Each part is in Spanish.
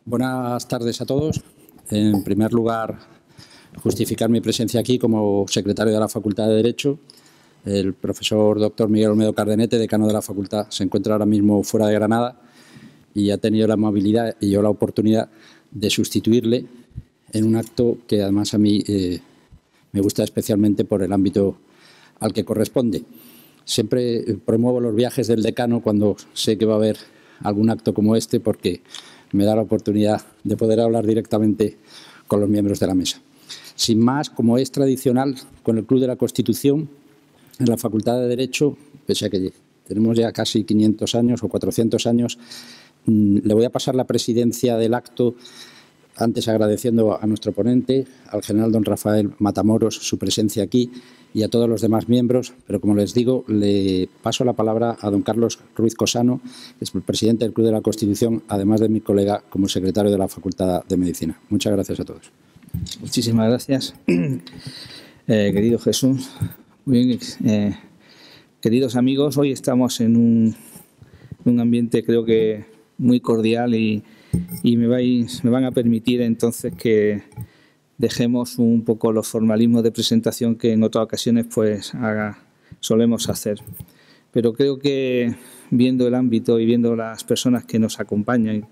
Buenas tardes a todos. En primer lugar, justificar mi presencia aquí como secretario de la Facultad de Derecho. El profesor doctor Miguel Olmedo Cardenete, decano de la Facultad, se encuentra ahora mismo fuera de Granada y ha tenido la amabilidad y yo la oportunidad de sustituirle en un acto que además a mí me gusta especialmente por el ámbito al que corresponde. Siempre promuevo los viajes del decano cuando sé que va a haber algún acto como este porque me da la oportunidad de poder hablar directamente con los miembros de la mesa. Sin más, como es tradicional con el Club de la Constitución, en la Facultad de Derecho, pese a que tenemos ya casi 500 años o 400 años, le voy a pasar la presidencia del acto, antes agradeciendo a nuestro ponente, al general don Rafael Matamoros, su presencia aquí y a todos los demás miembros, pero como les digo, le paso la palabra a don Carlos Ruiz Cosano, que es el presidente del Club de la Constitución, además de mi colega como secretario de la Facultad de Medicina. Muchas gracias a todos. Muchísimas gracias, querido Jesús. Muy bien, queridos amigos, hoy estamos en un ambiente creo que muy cordial y me van a permitir entonces que dejemos un poco los formalismos de presentación que en otras ocasiones pues solemos hacer. Pero creo que viendo el ámbito y viendo las personas que nos acompañan,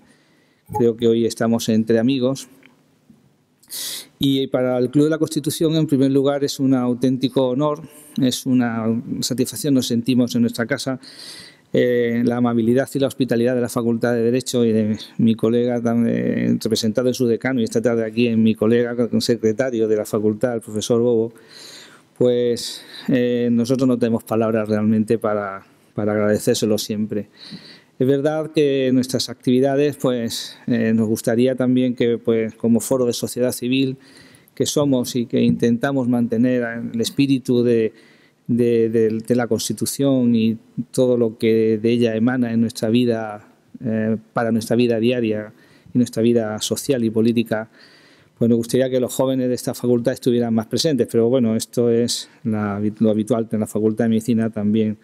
creo que hoy estamos entre amigos. Y para el Club de la Constitución, en primer lugar, es un auténtico honor, es una satisfacción, nos sentimos en nuestra casa. La amabilidad y la hospitalidad de la Facultad de Derecho y de mi colega, representado en su decano y esta tarde aquí en mi colega, secretario de la Facultad, el profesor Bobo, pues nosotros no tenemos palabras realmente para agradecérselo siempre. Es verdad que nuestras actividades, pues nos gustaría también que, pues, como foro de sociedad civil que somos y que intentamos mantener el espíritu de la Constitución y todo lo que de ella emana en nuestra vida, para nuestra vida diaria y nuestra vida social y política, pues nos gustaría que los jóvenes de esta facultad estuvieran más presentes, pero bueno, esto es lo habitual. En la Facultad de Medicina también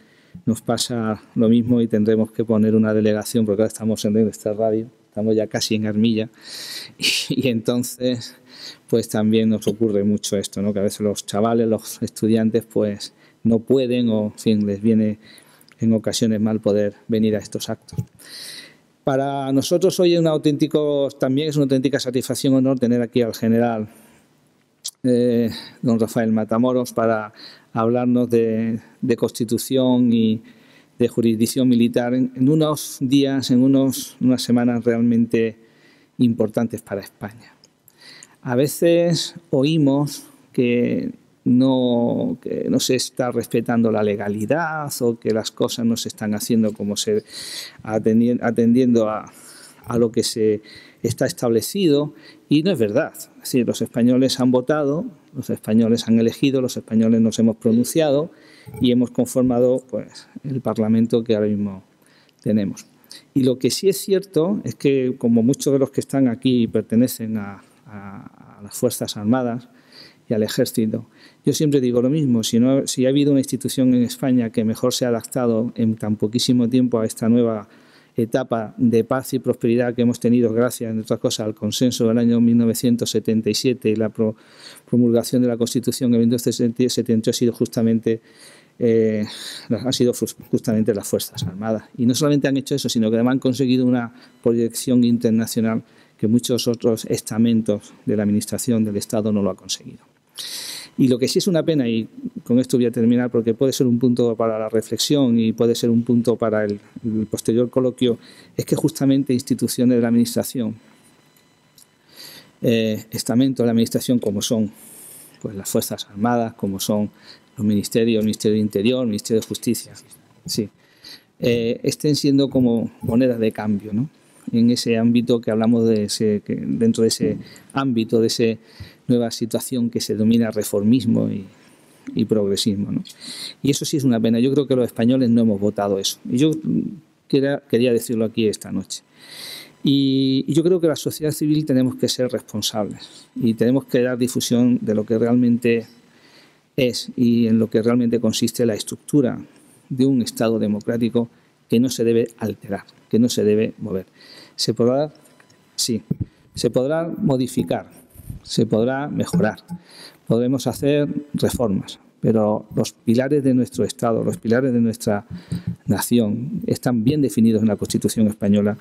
nos pasa lo mismo y tendremos que poner una delegación, porque ahora estamos en esta radio, estamos ya casi en Armilla, y entonces pues también nos ocurre mucho esto, ¿no? Que a veces los chavales, los estudiantes, pues no pueden o, en fin, les viene en ocasiones mal poder venir a estos actos. Para nosotros hoy también es una auténtica satisfacción, honor tener aquí al general don Rafael Matamoros para hablarnos de Constitución y de jurisdicción militar en unos días, en unas semanas realmente importantes para España. A veces oímos que no se está respetando la legalidad o que las cosas no se están haciendo como atendiendo a lo que se está establecido, y no es verdad. Es decir, los españoles han votado, los españoles han elegido, los españoles nos hemos pronunciado y hemos conformado pues el Parlamento que ahora mismo tenemos. Y lo que sí es cierto es que, como muchos de los que están aquí pertenecen a las Fuerzas Armadas y al Ejército, yo siempre digo lo mismo: si ha habido una institución en España que mejor se ha adaptado en tan poquísimo tiempo a esta nueva etapa de paz y prosperidad que hemos tenido gracias, entre otras cosas, al consenso del año 1977 y la promulgación de la Constitución en 1978, ha sido justamente las Fuerzas Armadas. Y no solamente han hecho eso, sino que además han conseguido una proyección internacional que muchos otros estamentos de la Administración del Estado no lo han conseguido. Y lo que sí es una pena, y con esto voy a terminar porque puede ser un punto para la reflexión y puede ser un punto para el posterior coloquio, es que justamente instituciones de la Administración, estamentos de la Administración como son pues las Fuerzas Armadas, como son los ministerios, el Ministerio de Interior, el Ministerio de Justicia, sí, estén siendo como monedas de cambio, ¿no? En ese ámbito que hablamos dentro de ese ámbito, de esa nueva situación que se denomina reformismo y progresismo, ¿no? Y eso sí es una pena. Yo creo que los españoles no hemos votado eso. Y yo quería decirlo aquí esta noche. Y yo creo que la sociedad civil tenemos que ser responsables y tenemos que dar difusión de lo que realmente es y en lo que realmente consiste la estructura de un Estado democrático que no se debe alterar, que no se debe mover. Se podrá Sí, se podrá modificar, se podrá mejorar, podremos hacer reformas, pero los pilares de nuestro Estado, los pilares de nuestra nación están bien definidos en la Constitución española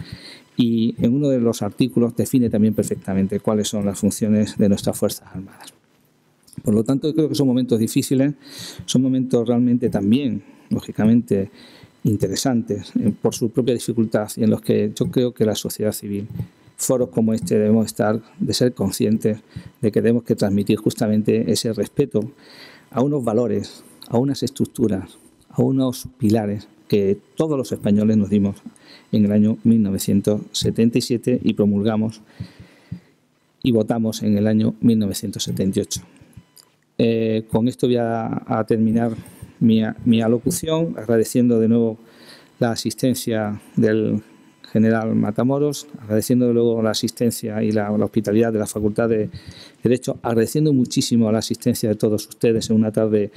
y en uno de los artículos define también perfectamente cuáles son las funciones de nuestras Fuerzas Armadas. Por lo tanto, yo creo que son momentos difíciles, son momentos realmente también, lógicamente, interesantes por su propia dificultad y en los que yo creo que la sociedad civil, foros como este, debemos de ser conscientes de que tenemos que transmitir justamente ese respeto a unos valores, a unas estructuras, a unos pilares que todos los españoles nos dimos en el año 1977 y promulgamos y votamos en el año 1978. Con esto voy a terminar mi alocución, agradeciendo de nuevo la asistencia del general Matamoros, agradeciendo luego la asistencia y la hospitalidad de la Facultad de Derecho, agradeciendo muchísimo la asistencia de todos ustedes en una tarde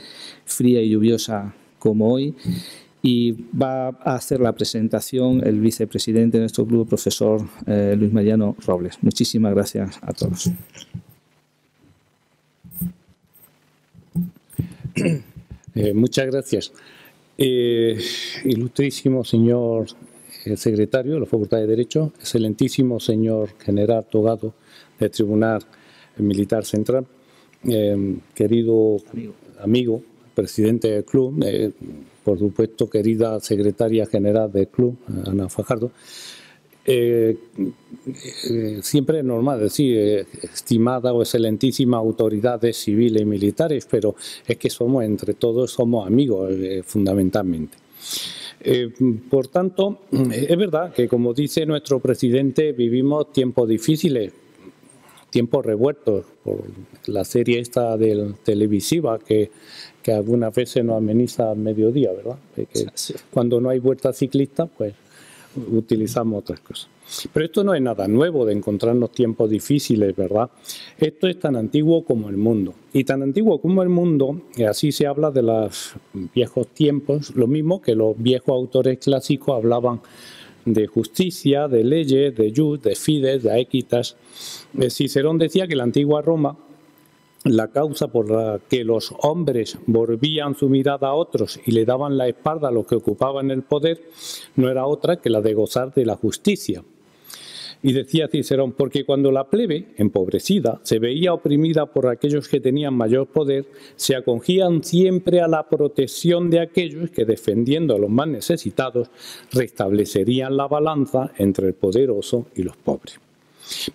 fría y lluviosa como hoy. Y va a hacer la presentación el vicepresidente de nuestro club, profesor Luis Mariano Robles. Muchísimas gracias a todos. Muchas gracias. Ilustrísimo señor secretario de la Facultad de Derecho, excelentísimo señor general Togado del Tribunal Militar Central, querido amigo, presidente del club, por supuesto, querida secretaria general del club, Ana Fajardo. Siempre es normal decir estimada o excelentísima autoridades civiles y militares, pero es que somos entre todos, somos amigos fundamentalmente. Por tanto, es verdad que, como dice nuestro presidente, vivimos tiempos difíciles, tiempos revueltos por la serie esta televisiva que algunas veces nos ameniza al mediodía, ¿verdad? Sí. Cuando no hay vuelta ciclista, pues utilizamos otras cosas. Pero esto no es nada nuevo de encontrarnos tiempos difíciles, ¿verdad? Esto es tan antiguo como el mundo. Y tan antiguo como el mundo, y así se habla de los viejos tiempos, lo mismo que los viejos autores clásicos hablaban de justicia, de leyes, de jus, de fides, de aequitas. Cicerón decía que la antigua Roma, la causa por la que los hombres volvían su mirada a otros y le daban la espalda a los que ocupaban el poder, no era otra que la de gozar de la justicia. Y decía Cicerón, porque cuando la plebe, empobrecida, se veía oprimida por aquellos que tenían mayor poder, se acogían siempre a la protección de aquellos que, defendiendo a los más necesitados, restablecerían la balanza entre el poderoso y los pobres.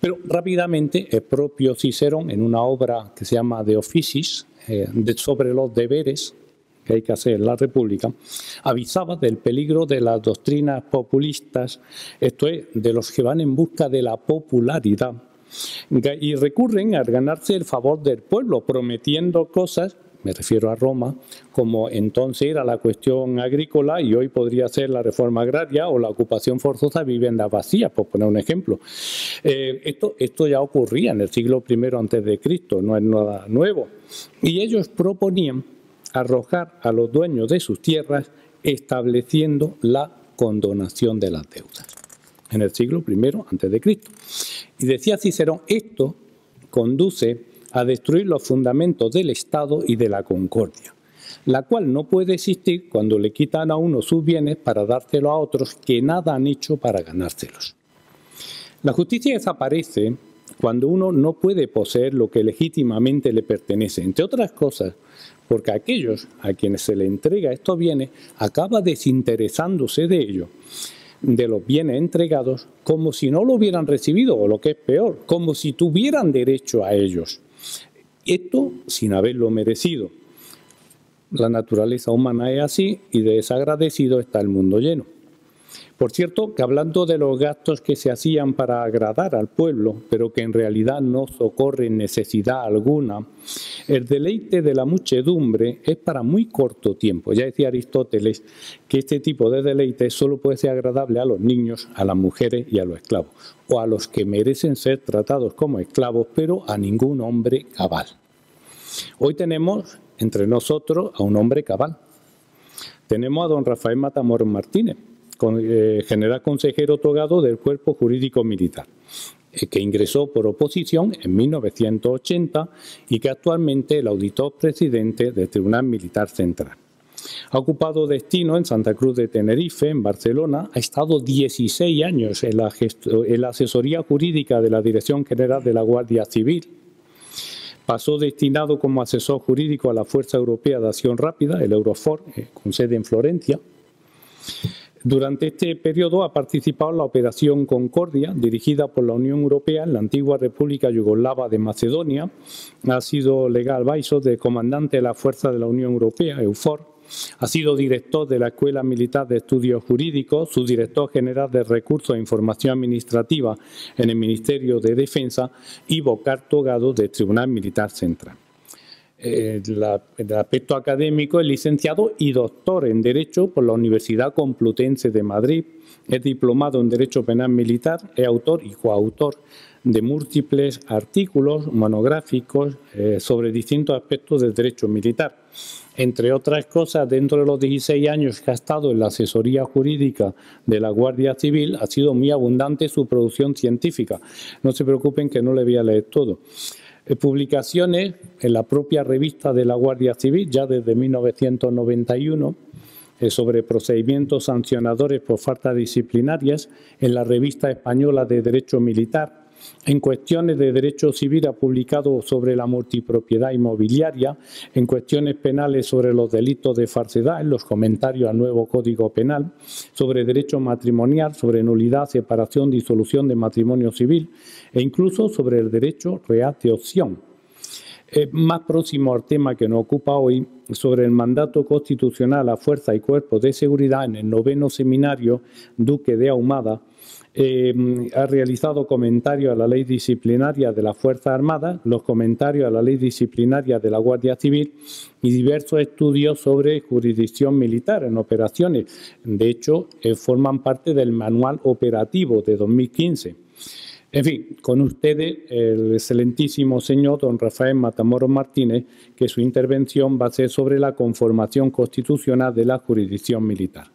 Pero rápidamente el propio Cicerón, en una obra que se llama De Officis, sobre los deberes que hay que hacer en la República, avisaba del peligro de las doctrinas populistas, esto es, de los que van en busca de la popularidad y recurren a ganarse el favor del pueblo, prometiendo cosas, me refiero a Roma, como entonces era la cuestión agrícola y hoy podría ser la reforma agraria o la ocupación forzosa de viviendas vacías, por poner un ejemplo. Esto ya ocurría en el siglo I a.C., no es nada nuevo. Y ellos proponían arrojar a los dueños de sus tierras estableciendo la condonación de las deudas. En el siglo I a.C. Y decía Cicerón, esto conduce a destruir los fundamentos del Estado y de la concordia, la cual no puede existir cuando le quitan a uno sus bienes para dárselo a otros que nada han hecho para ganárselos. La justicia desaparece cuando uno no puede poseer lo que legítimamente le pertenece, entre otras cosas, porque aquellos a quienes se le entrega estos bienes acaba desinteresándose de ellos, de los bienes entregados, como si no lo hubieran recibido, o lo que es peor, como si tuvieran derecho a ellos. Esto sin haberlo merecido. La naturaleza humana es así y de desagradecido está el mundo lleno. Por cierto, que hablando de los gastos que se hacían para agradar al pueblo, pero que en realidad no socorren necesidad alguna, el deleite de la muchedumbre es para muy corto tiempo. Ya decía Aristóteles que este tipo de deleite solo puede ser agradable a los niños, a las mujeres y a los esclavos, o a los que merecen ser tratados como esclavos, pero a ningún hombre cabal. Hoy tenemos entre nosotros a un hombre cabal. Tenemos a don Rafael Matamoros Martínez, general consejero togado del Cuerpo Jurídico Militar. que ingresó por oposición en 1980 y que actualmente es el auditor presidente del Tribunal Militar Central. Ha ocupado destino en Santa Cruz de Tenerife, en Barcelona. Ha estado 16 años en la asesoría jurídica de la Dirección General de la Guardia Civil. Pasó destinado como asesor jurídico a la Fuerza Europea de Acción Rápida, el EUROFOR, con sede en Florencia. Durante este periodo ha participado en la Operación Concordia, dirigida por la Unión Europea en la antigua República Yugoslava de Macedonia. Ha sido legal advisor del comandante de la Fuerza de la Unión Europea, EUFOR. Ha sido director de la Escuela Militar de Estudios Jurídicos, subdirector general de Recursos e Información Administrativa en el Ministerio de Defensa y vocal togado del Tribunal Militar Central. El aspecto académico es licenciado y doctor en Derecho por la Universidad Complutense de Madrid. Es diplomado en Derecho Penal Militar, es autor y coautor de múltiples artículos monográficos sobre distintos aspectos del derecho militar. Entre otras cosas, dentro de los 16 años que ha estado en la asesoría jurídica de la Guardia Civil, ha sido muy abundante su producción científica. No se preocupen que no le voy a leer todo. Publicaciones en la propia revista de la Guardia Civil, ya desde 1991, sobre procedimientos sancionadores por faltas disciplinarias, en la Revista Española de Derecho Militar. En cuestiones de derecho civil ha publicado sobre la multipropiedad inmobiliaria, en cuestiones penales sobre los delitos de falsedad, en los comentarios al nuevo Código Penal, sobre derecho matrimonial, sobre nulidad, separación, disolución de matrimonio civil e incluso sobre el derecho real de opción. Más próximo al tema que nos ocupa hoy, sobre el mandato constitucional a fuerza y cuerpos de seguridad en el 9º seminario Duque de Ahumada, ha realizado comentarios a la ley disciplinaria de las Fuerzas Armadas, los comentarios a la ley disciplinaria de la Guardia Civil y diversos estudios sobre jurisdicción militar en operaciones. De hecho, forman parte del Manual Operativo de 2015. En fin, con ustedes el excelentísimo señor don Rafael Matamoros Martínez, que su intervención va a ser sobre la conformación constitucional de la jurisdicción militar.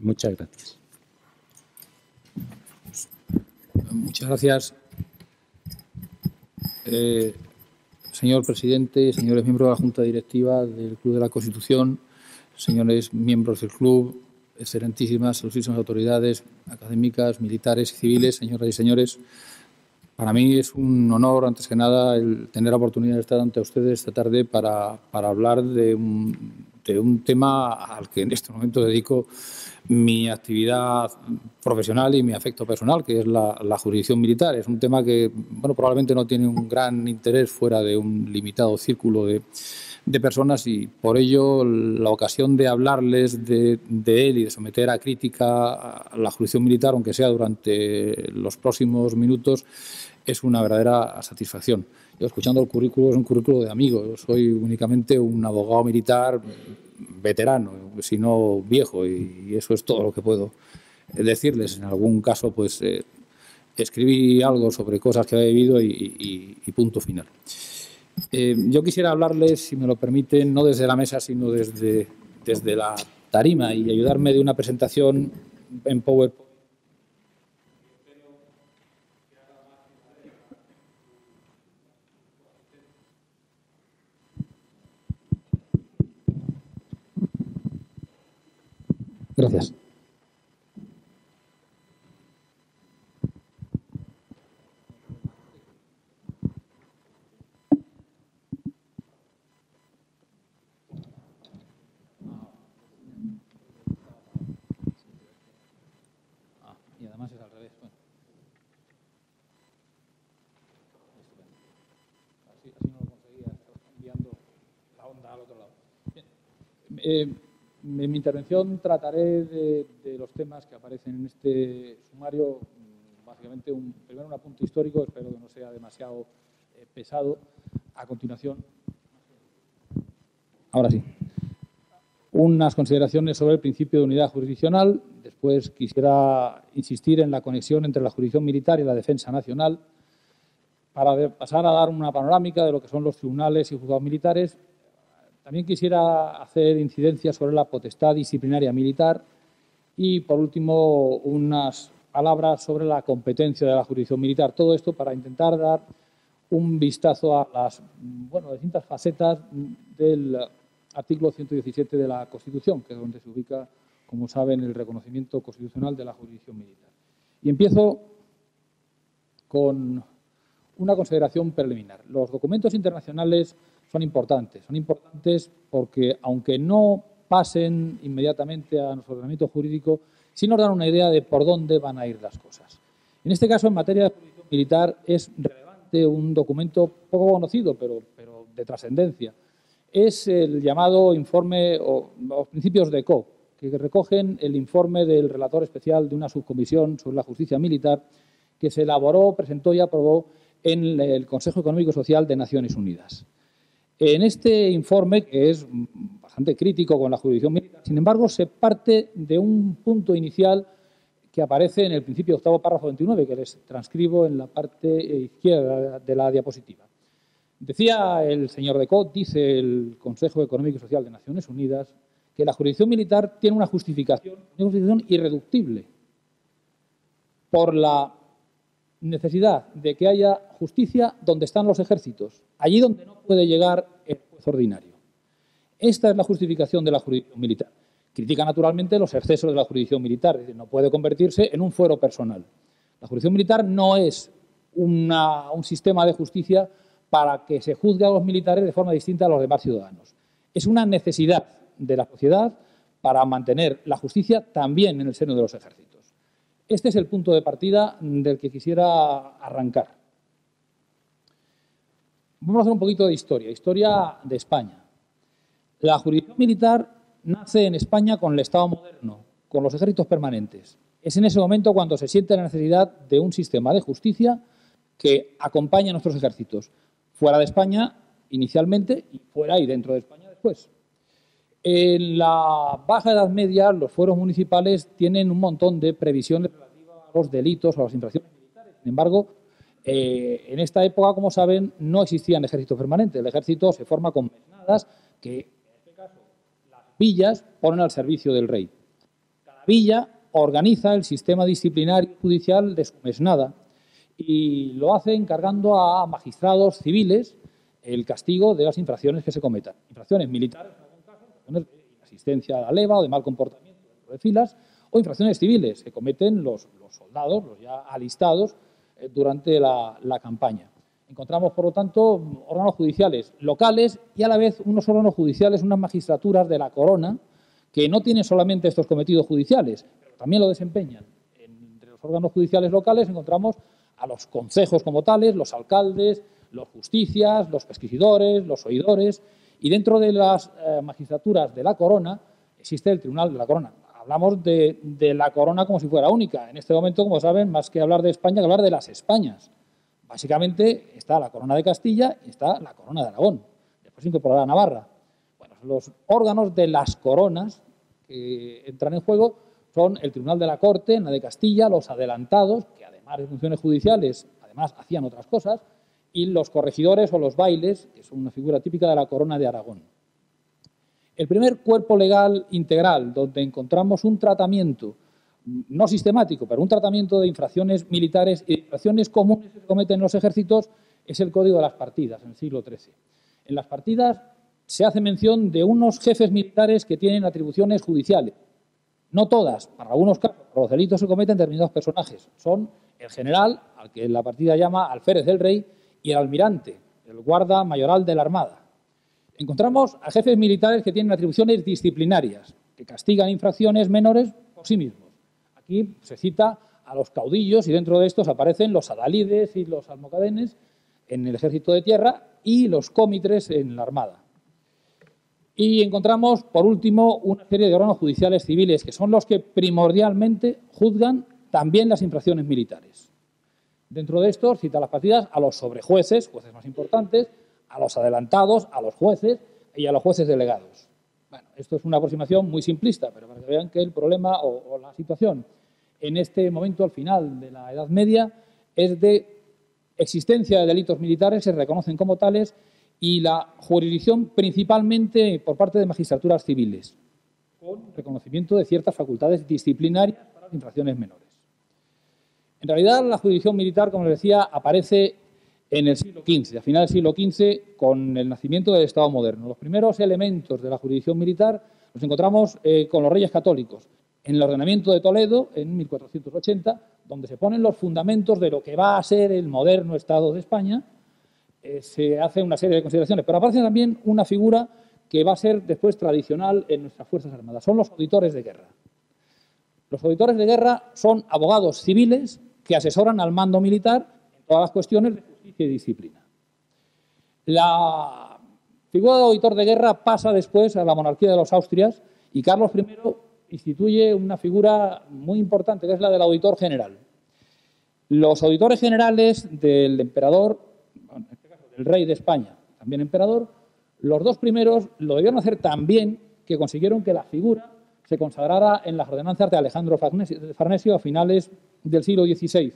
Muchas gracias. Muchas gracias. Señor presidente, señores miembros de la Junta Directiva del Club de la Constitución, señores miembros del club, excelentísimas, ilustrísimas autoridades académicas, militares y civiles, señoras y señores, para mí es un honor, antes que nada, el tener la oportunidad de estar ante ustedes esta tarde para hablar de un tema al que en este momento dedico mi actividad profesional y mi afecto personal, que es la jurisdicción militar. Es un tema que, bueno, probablemente no tiene un gran interés fuera de un limitado círculo de personas y por ello la ocasión de hablarles de él y de someter a crítica a la jurisdicción militar, aunque sea durante los próximos minutos, es una verdadera satisfacción. Yo, escuchando el currículo, es un currículo de amigo. Yo soy únicamente un abogado militar veterano, si no viejo, y eso es todo lo que puedo decirles. En algún caso, pues escribí algo sobre cosas que he vivido y punto final. Yo quisiera hablarles, si me lo permiten, no desde la mesa, sino desde la tarima y ayudarme de una presentación en PowerPoint. Gracias. Y además es al revés. Bueno. Así no lo conseguía, enviando la onda al otro lado. Bien. En mi intervención trataré de los temas que aparecen en este sumario, básicamente primero un apunte histórico, espero que no sea demasiado pesado. A continuación, ahora sí, unas consideraciones sobre el principio de unidad jurisdiccional. Después quisiera insistir en la conexión entre la jurisdicción militar y la defensa nacional, para pasar a dar una panorámica de lo que son los tribunales y juzgados militares. También quisiera hacer incidencia sobre la potestad disciplinaria militar y, por último, unas palabras sobre la competencia de la jurisdicción militar. Todo esto para intentar dar un vistazo a las distintas facetas del artículo 117 de la Constitución, que es donde se ubica, como saben, el reconocimiento constitucional de la jurisdicción militar. Y empiezo con una consideración preliminar. Los documentos internacionales son importantes porque, aunque no pasen inmediatamente a nuestro ordenamiento jurídico, sí nos dan una idea de por dónde van a ir las cosas. En este caso, en materia de jurisdicción militar, es relevante un documento poco conocido, pero de trascendencia. Es el llamado informe o los principios de COO, que recogen el informe del relator especial de una subcomisión sobre la justicia militar que se elaboró, presentó y aprobó en el Consejo Económico y Social de Naciones Unidas. En este informe, que es bastante crítico con la jurisdicción militar, sin embargo, se parte de un punto inicial que aparece en el principio octavo párrafo 29, que les transcribo en la parte izquierda de la diapositiva. Decía el señor Decaux, dice el Consejo Económico y Social de Naciones Unidas, que la jurisdicción militar tiene una justificación irreductible por la necesidad de que haya justicia donde están los ejércitos, allí donde no puede llegar el juez ordinario. Esta es la justificación de la jurisdicción militar. Critica naturalmente los excesos de la jurisdicción militar, es decir, no puede convertirse en un fuero personal. La jurisdicción militar no es un sistema de justicia para que se juzgue a los militares de forma distinta a los demás ciudadanos. Es una necesidad de la sociedad para mantener la justicia también en el seno de los ejércitos. Este es el punto de partida del que quisiera arrancar. Vamos a hacer un poquito de historia de España. La jurisdicción militar nace en España con el Estado moderno, con los ejércitos permanentes. Es en ese momento cuando se siente la necesidad de un sistema de justicia que acompañe a nuestros ejércitos, fuera de España inicialmente y fuera y dentro de España después. En la Baja Edad Media, los fueros municipales tienen un montón de previsiones relativas a los delitos o a las infracciones militares. Sin embargo, en esta época, como saben, no existían ejércitos permanentes. El ejército se forma con mesnadas que, en este caso, las villas ponen al servicio del rey. Cada villa organiza el sistema disciplinario judicial de su mesnada y lo hace encargando a magistrados civiles el castigo de las infracciones que se cometan. Infracciones militares, de asistencia a la leva o de mal comportamiento dentro de filas, o infracciones civiles que cometen los soldados, los ya alistados, durante la campaña. Encontramos, por lo tanto, órganos judiciales locales y a la vez unos órganos judiciales, unas magistraturas de la corona, que no tienen solamente estos cometidos judiciales, pero también lo desempeñan. Entre los órganos judiciales locales encontramos a los concejos como tales, los alcaldes, los justicias, los pesquisidores, los oidores. Y dentro de las magistraturas de la corona existe el Tribunal de la Corona. Hablamos de la corona como si fuera única. En este momento, como saben, más que hablar de España, que hablar de las Españas. Básicamente está la corona de Castilla y está la corona de Aragón. Después se incorporará Navarra. Bueno, los órganos de las coronas que entran en juego son el Tribunal de la Corte, en la de Castilla, los adelantados, que además de funciones judiciales, además hacían otras cosas, y los corregidores o los bailes, que son una figura típica de la corona de Aragón. El primer cuerpo legal integral donde encontramos un tratamiento, no sistemático, pero un tratamiento de infracciones militares y de infracciones comunes que se cometen en los ejércitos es el Código de las Partidas, en el siglo XIII. En las partidas se hace mención de unos jefes militares que tienen atribuciones judiciales. No todas, para algunos casos, por los delitos se cometen determinados personajes. Son el general, al que la partida llama alférez del rey, y el almirante, el guarda mayoral de la Armada. Encontramos a jefes militares que tienen atribuciones disciplinarias, que castigan infracciones menores por sí mismos. Aquí se cita a los caudillos y dentro de estos aparecen los adalides y los almocadenes en el ejército de tierra y los cómitres en la Armada. Y encontramos, por último, una serie de órganos judiciales civiles que son los que primordialmente juzgan también las infracciones militares. Dentro de estos cita las partidas a los sobrejueces, jueces más importantes, a los adelantados, a los jueces y a los jueces delegados. Bueno, esto es una aproximación muy simplista, pero para que vean que el problema o la situación en este momento, al final de la Edad Media, es de existencia de delitos militares, se reconocen como tales, y la jurisdicción principalmente por parte de magistraturas civiles, con reconocimiento de ciertas facultades disciplinarias para las infracciones menores. En realidad, la jurisdicción militar, como les decía, aparece en el siglo XV, a final del siglo XV, con el nacimiento del Estado moderno. Los primeros elementos de la jurisdicción militar los encontramos con los Reyes Católicos, en el ordenamiento de Toledo, en 1480, donde se ponen los fundamentos de lo que va a ser el moderno Estado de España. Se hace una serie de consideraciones, pero aparece también una figura que va a ser después tradicional en nuestras Fuerzas Armadas. Son los auditores de guerra. Los auditores de guerra son abogados civiles que asesoran al mando militar en todas las cuestiones de justicia y disciplina. La figura de auditor de guerra pasa después a la monarquía de los Austrias y Carlos I instituye una figura muy importante, que es la del auditor general. Los auditores generales del emperador, en este caso del rey de España, también emperador, los dos primeros lo debieron hacer tan bien que consiguieron que la figura se consagrara en las ordenanzas de Alejandro Farnesio a finales del siglo XVI.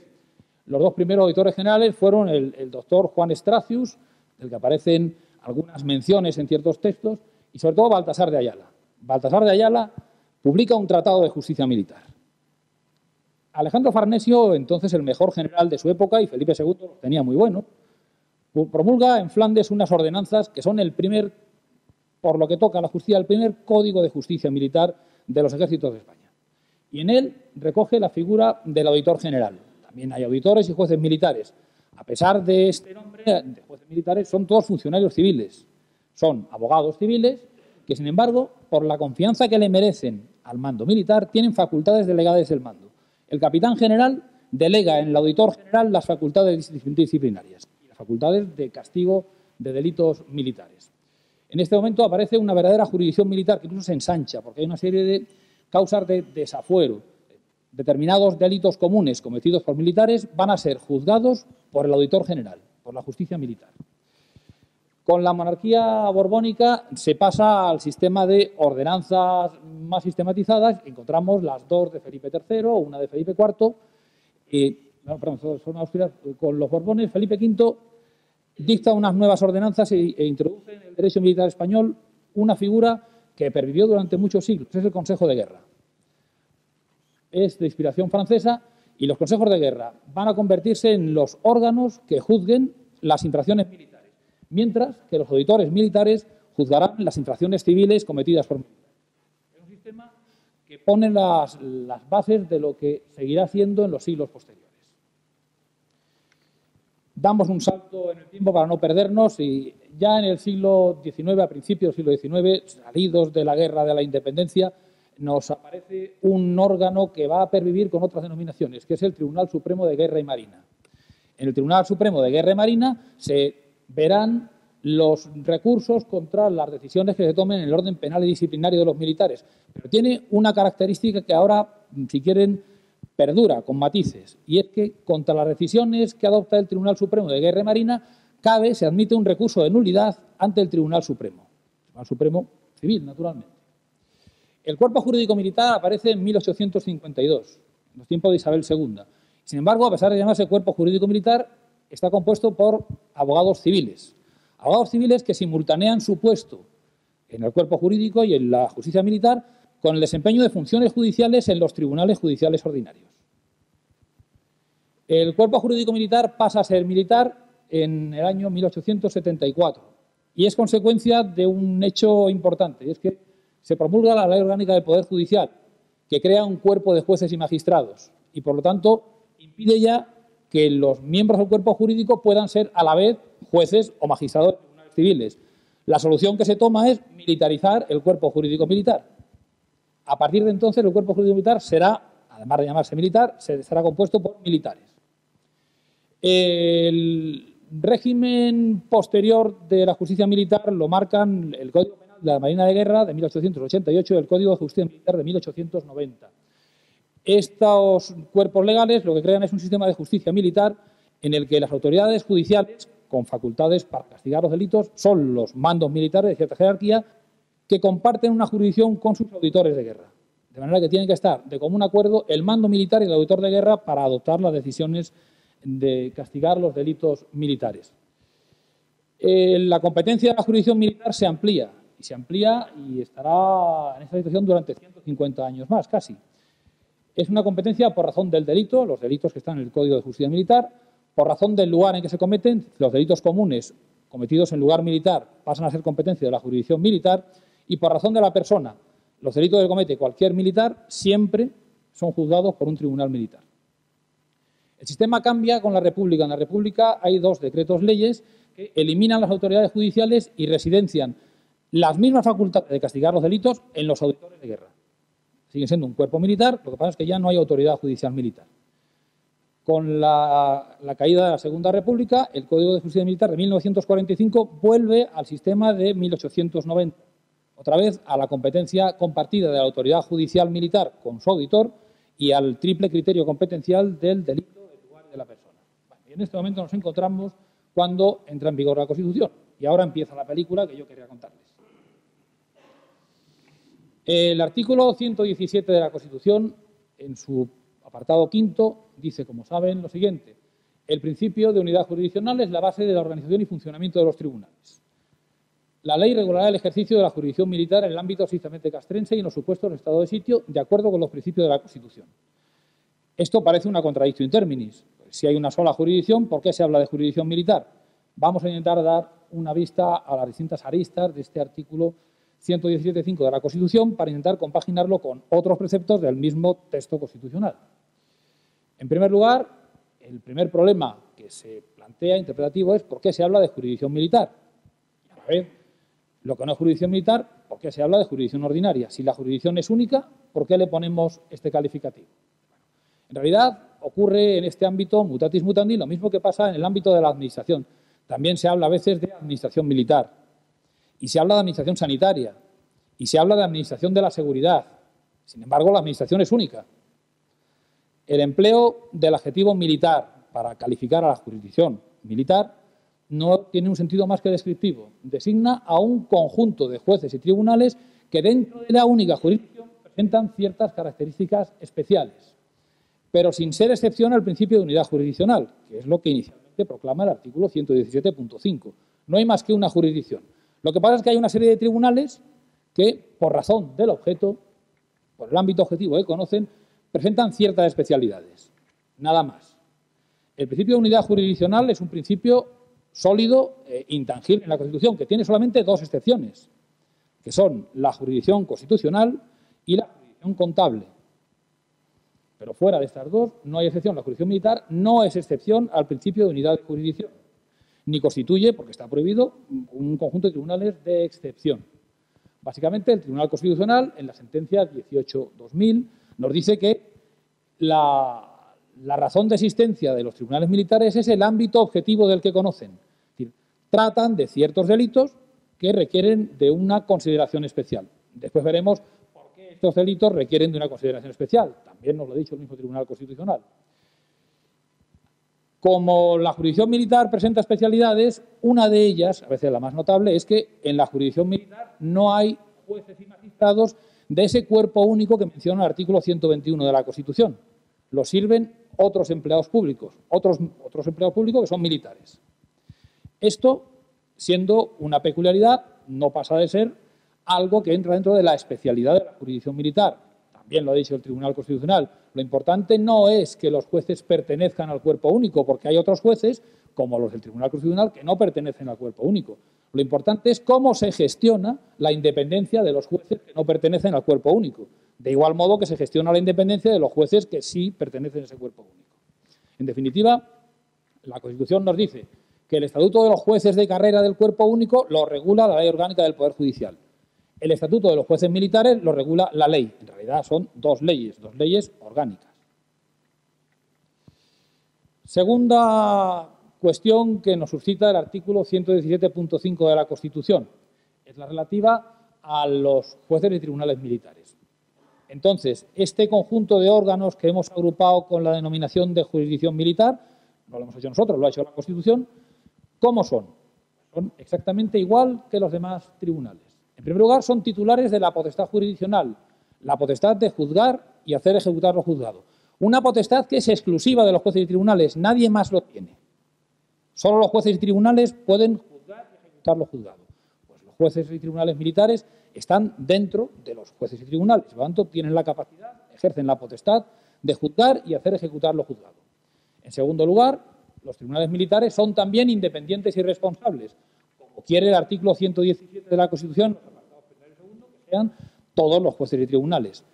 Los dos primeros auditores generales fueron el doctor Juan Estracius, del que aparecen algunas menciones en ciertos textos, y sobre todo Baltasar de Ayala. Baltasar de Ayala publica un tratado de justicia militar. Alejandro Farnesio, entonces el mejor general de su época, y Felipe II lo tenía muy bueno, promulga en Flandes unas ordenanzas que son el primer, por lo que toca a la justicia, el primer código de justicia militar de los ejércitos de España. Y en él recoge la figura del auditor general. También hay auditores y jueces militares. A pesar de este nombre de jueces militares, son todos funcionarios civiles. Son abogados civiles que, sin embargo, por la confianza que le merecen al mando militar, tienen facultades delegadas del mando. El capitán general delega en el auditor general las facultades disciplinarias y las facultades de castigo de delitos militares. En este momento aparece una verdadera jurisdicción militar que incluso se ensancha, porque hay una serie de causas de desafuero. Determinados delitos comunes cometidos por militares van a ser juzgados por el auditor general, por la justicia militar. Con la monarquía borbónica se pasa al sistema de ordenanzas más sistematizadas. Encontramos las dos de Felipe III, una de Felipe IV. Son Austrias. Con los Borbones, Felipe V dicta unas nuevas ordenanzas e introduce en el derecho militar español una figura que pervivió durante muchos siglos, es el Consejo de Guerra. Es de inspiración francesa y los consejos de guerra van a convertirse en los órganos que juzguen las infracciones militares, mientras que los auditores militares juzgarán las infracciones civiles cometidas por militares. Es un sistema que pone las bases de lo que seguirá siendo en los siglos posteriores. Damos un salto en el tiempo para no perdernos y ya en el siglo XIX, a principios del siglo XIX, salidos de la guerra de la independencia, nos aparece un órgano que va a pervivir con otras denominaciones, que es el Tribunal Supremo de Guerra y Marina. En el Tribunal Supremo de Guerra y Marina se verán los recursos contra las decisiones que se tomen en el orden penal y disciplinario de los militares, pero tiene una característica que ahora, si quieren, perdura con matices, y es que contra las decisiones que adopta el Tribunal Supremo de Guerra y Marina se admite un recurso de nulidad ante el Tribunal Supremo Civil, naturalmente. El cuerpo jurídico militar aparece en 1852, en los tiempos de Isabel II. Sin embargo, a pesar de llamarse cuerpo jurídico militar, está compuesto por abogados civiles. Abogados civiles que simultanean su puesto en el cuerpo jurídico y en la justicia militar con el desempeño de funciones judiciales en los tribunales judiciales ordinarios. El cuerpo jurídico militar pasa a ser militar en el año 1874 y es consecuencia de un hecho importante, y es que se promulga la Ley Orgánica del Poder Judicial, que crea un cuerpo de jueces y magistrados y, por lo tanto, impide ya que los miembros del cuerpo jurídico puedan ser a la vez jueces o magistrados de tribunales civiles. La solución que se toma es militarizar el cuerpo jurídico militar. A partir de entonces, el cuerpo jurídico militar será, además de llamarse militar, será compuesto por militares. El régimen posterior de la justicia militar lo marcan el Código Penal de la Marina de Guerra de 1888 y el Código de Justicia Militar de 1890. Estos cuerpos legales lo que crean es un sistema de justicia militar en el que las autoridades judiciales, con facultades para castigar los delitos, son los mandos militares de cierta jerarquía que comparten una jurisdicción con sus auditores de guerra. De manera que tienen que estar de común acuerdo el mando militar y el auditor de guerra para adoptar las decisiones de castigar los delitos militares. La competencia de la jurisdicción militar se amplía y estará en esta situación durante 150 años más, casi. Es una competencia por razón del delito, los delitos que están en el Código de Justicia Militar, por razón del lugar en que se cometen, los delitos comunes cometidos en lugar militar pasan a ser competencia de la jurisdicción militar, y por razón de la persona, los delitos que comete cualquier militar siempre son juzgados por un tribunal militar. El sistema cambia con la República. En la República hay 2 decretos leyes que eliminan las autoridades judiciales y residencian las mismas facultades de castigar los delitos en los auditores de guerra. Sigue siendo un cuerpo militar, lo que pasa es que ya no hay autoridad judicial militar. Con la caída de la Segunda República, el Código de Justicia Militar de 1945 vuelve al sistema de 1890, otra vez a la competencia compartida de la autoridad judicial militar con su auditor y al triple criterio competencial del delito, del lugar y de la persona. Bueno, y en este momento nos encontramos cuando entra en vigor la Constitución. Y ahora empieza la película que yo quería contarles. El artículo 117 de la Constitución, en su apartado quinto, dice, como saben, lo siguiente: el principio de unidad jurisdiccional es la base de la organización y funcionamiento de los tribunales. La ley regulará el ejercicio de la jurisdicción militar en el ámbito estrictamente castrense y en los supuestos de estado de sitio, de acuerdo con los principios de la Constitución. Esto parece una contradicción in terminis. Si hay una sola jurisdicción, ¿por qué se habla de jurisdicción militar? Vamos a intentar dar una vista a las distintas aristas de este artículo 117.5 de la Constitución para intentar compaginarlo con otros preceptos del mismo texto constitucional. En primer lugar, el primer problema que se plantea interpretativo es ¿por qué se habla de jurisdicción militar? Y a la vez, lo que no es jurisdicción militar, ¿por qué se habla de jurisdicción ordinaria? Si la jurisdicción es única, ¿por qué le ponemos este calificativo? En realidad, ocurre en este ámbito, mutatis mutandis, lo mismo que pasa en el ámbito de la administración. También se habla a veces de administración militar, y se habla de administración sanitaria, y se habla de administración de la seguridad. Sin embargo, la administración es única. El empleo del adjetivo militar para calificar a la jurisdicción militar no tiene un sentido más que descriptivo. Designa a un conjunto de jueces y tribunales que dentro de la única jurisdicción presentan ciertas características especiales, pero sin ser excepción al principio de unidad jurisdiccional, que es lo que inicialmente proclama el artículo 117.5. No hay más que una jurisdicción. Lo que pasa es que hay una serie de tribunales que, por razón del objeto, por el ámbito objetivo que conocen, presentan ciertas especialidades. Nada más. El principio de unidad jurisdiccional es un principio sólido e intangible en la Constitución, que tiene solamente 2 excepciones, que son la jurisdicción constitucional y la jurisdicción contable. Pero fuera de estas 2 no hay excepción. La jurisdicción militar no es excepción al principio de unidad de jurisdicción, ni constituye, porque está prohibido, un conjunto de tribunales de excepción. Básicamente, el Tribunal Constitucional, en la sentencia 18-2000, nos dice que la razón de existencia de los tribunales militares es el ámbito objetivo del que conocen. Es decir, tratan de ciertos delitos que requieren de una consideración especial. Después veremos por qué estos delitos requieren de una consideración especial. También nos lo ha dicho el mismo Tribunal Constitucional. Como la jurisdicción militar presenta especialidades, una de ellas, a veces la más notable, es que en la jurisdicción militar no hay jueces y magistrados de ese cuerpo único que menciona el artículo 121 de la Constitución. Lo sirven otros empleados públicos, otros empleados públicos que son militares. Esto, siendo una peculiaridad, no pasa de ser algo que entra dentro de la especialidad de la jurisdicción militar. También lo ha dicho el Tribunal Constitucional. Lo importante no es que los jueces pertenezcan al cuerpo único, porque hay otros jueces, como los del Tribunal Constitucional, que no pertenecen al cuerpo único. Lo importante es cómo se gestiona la independencia de los jueces que no pertenecen al cuerpo único. De igual modo que se gestiona la independencia de los jueces que sí pertenecen a ese cuerpo único. En definitiva, la Constitución nos dice que el Estatuto de los Jueces de Carrera del Cuerpo Único lo regula la Ley Orgánica del Poder Judicial. El Estatuto de los Jueces Militares lo regula la ley. En realidad son 2 leyes orgánicas. Segunda cuestión que nos suscita el artículo 117.5 de la Constitución. Es la relativa a los jueces y tribunales militares. Entonces, este conjunto de órganos que hemos agrupado con la denominación de jurisdicción militar, no lo hemos hecho nosotros, lo ha hecho la Constitución, ¿cómo son? Son exactamente igual que los demás tribunales. En primer lugar, son titulares de la potestad jurisdiccional, la potestad de juzgar y hacer ejecutar lo juzgado. Una potestad que es exclusiva de los jueces y tribunales, nadie más lo tiene. Solo los jueces y tribunales pueden juzgar y ejecutar lo juzgado. Pues los jueces y tribunales militares están dentro de los jueces y tribunales, por lo tanto tienen la capacidad, ejercen la potestad de juzgar y hacer ejecutar lo juzgado. En segundo lugar, los tribunales militares son también independientes y responsables, como quiere el artículo 117 de la Constitución, los apartados primero y segundo, que sean todos los jueces y tribunales.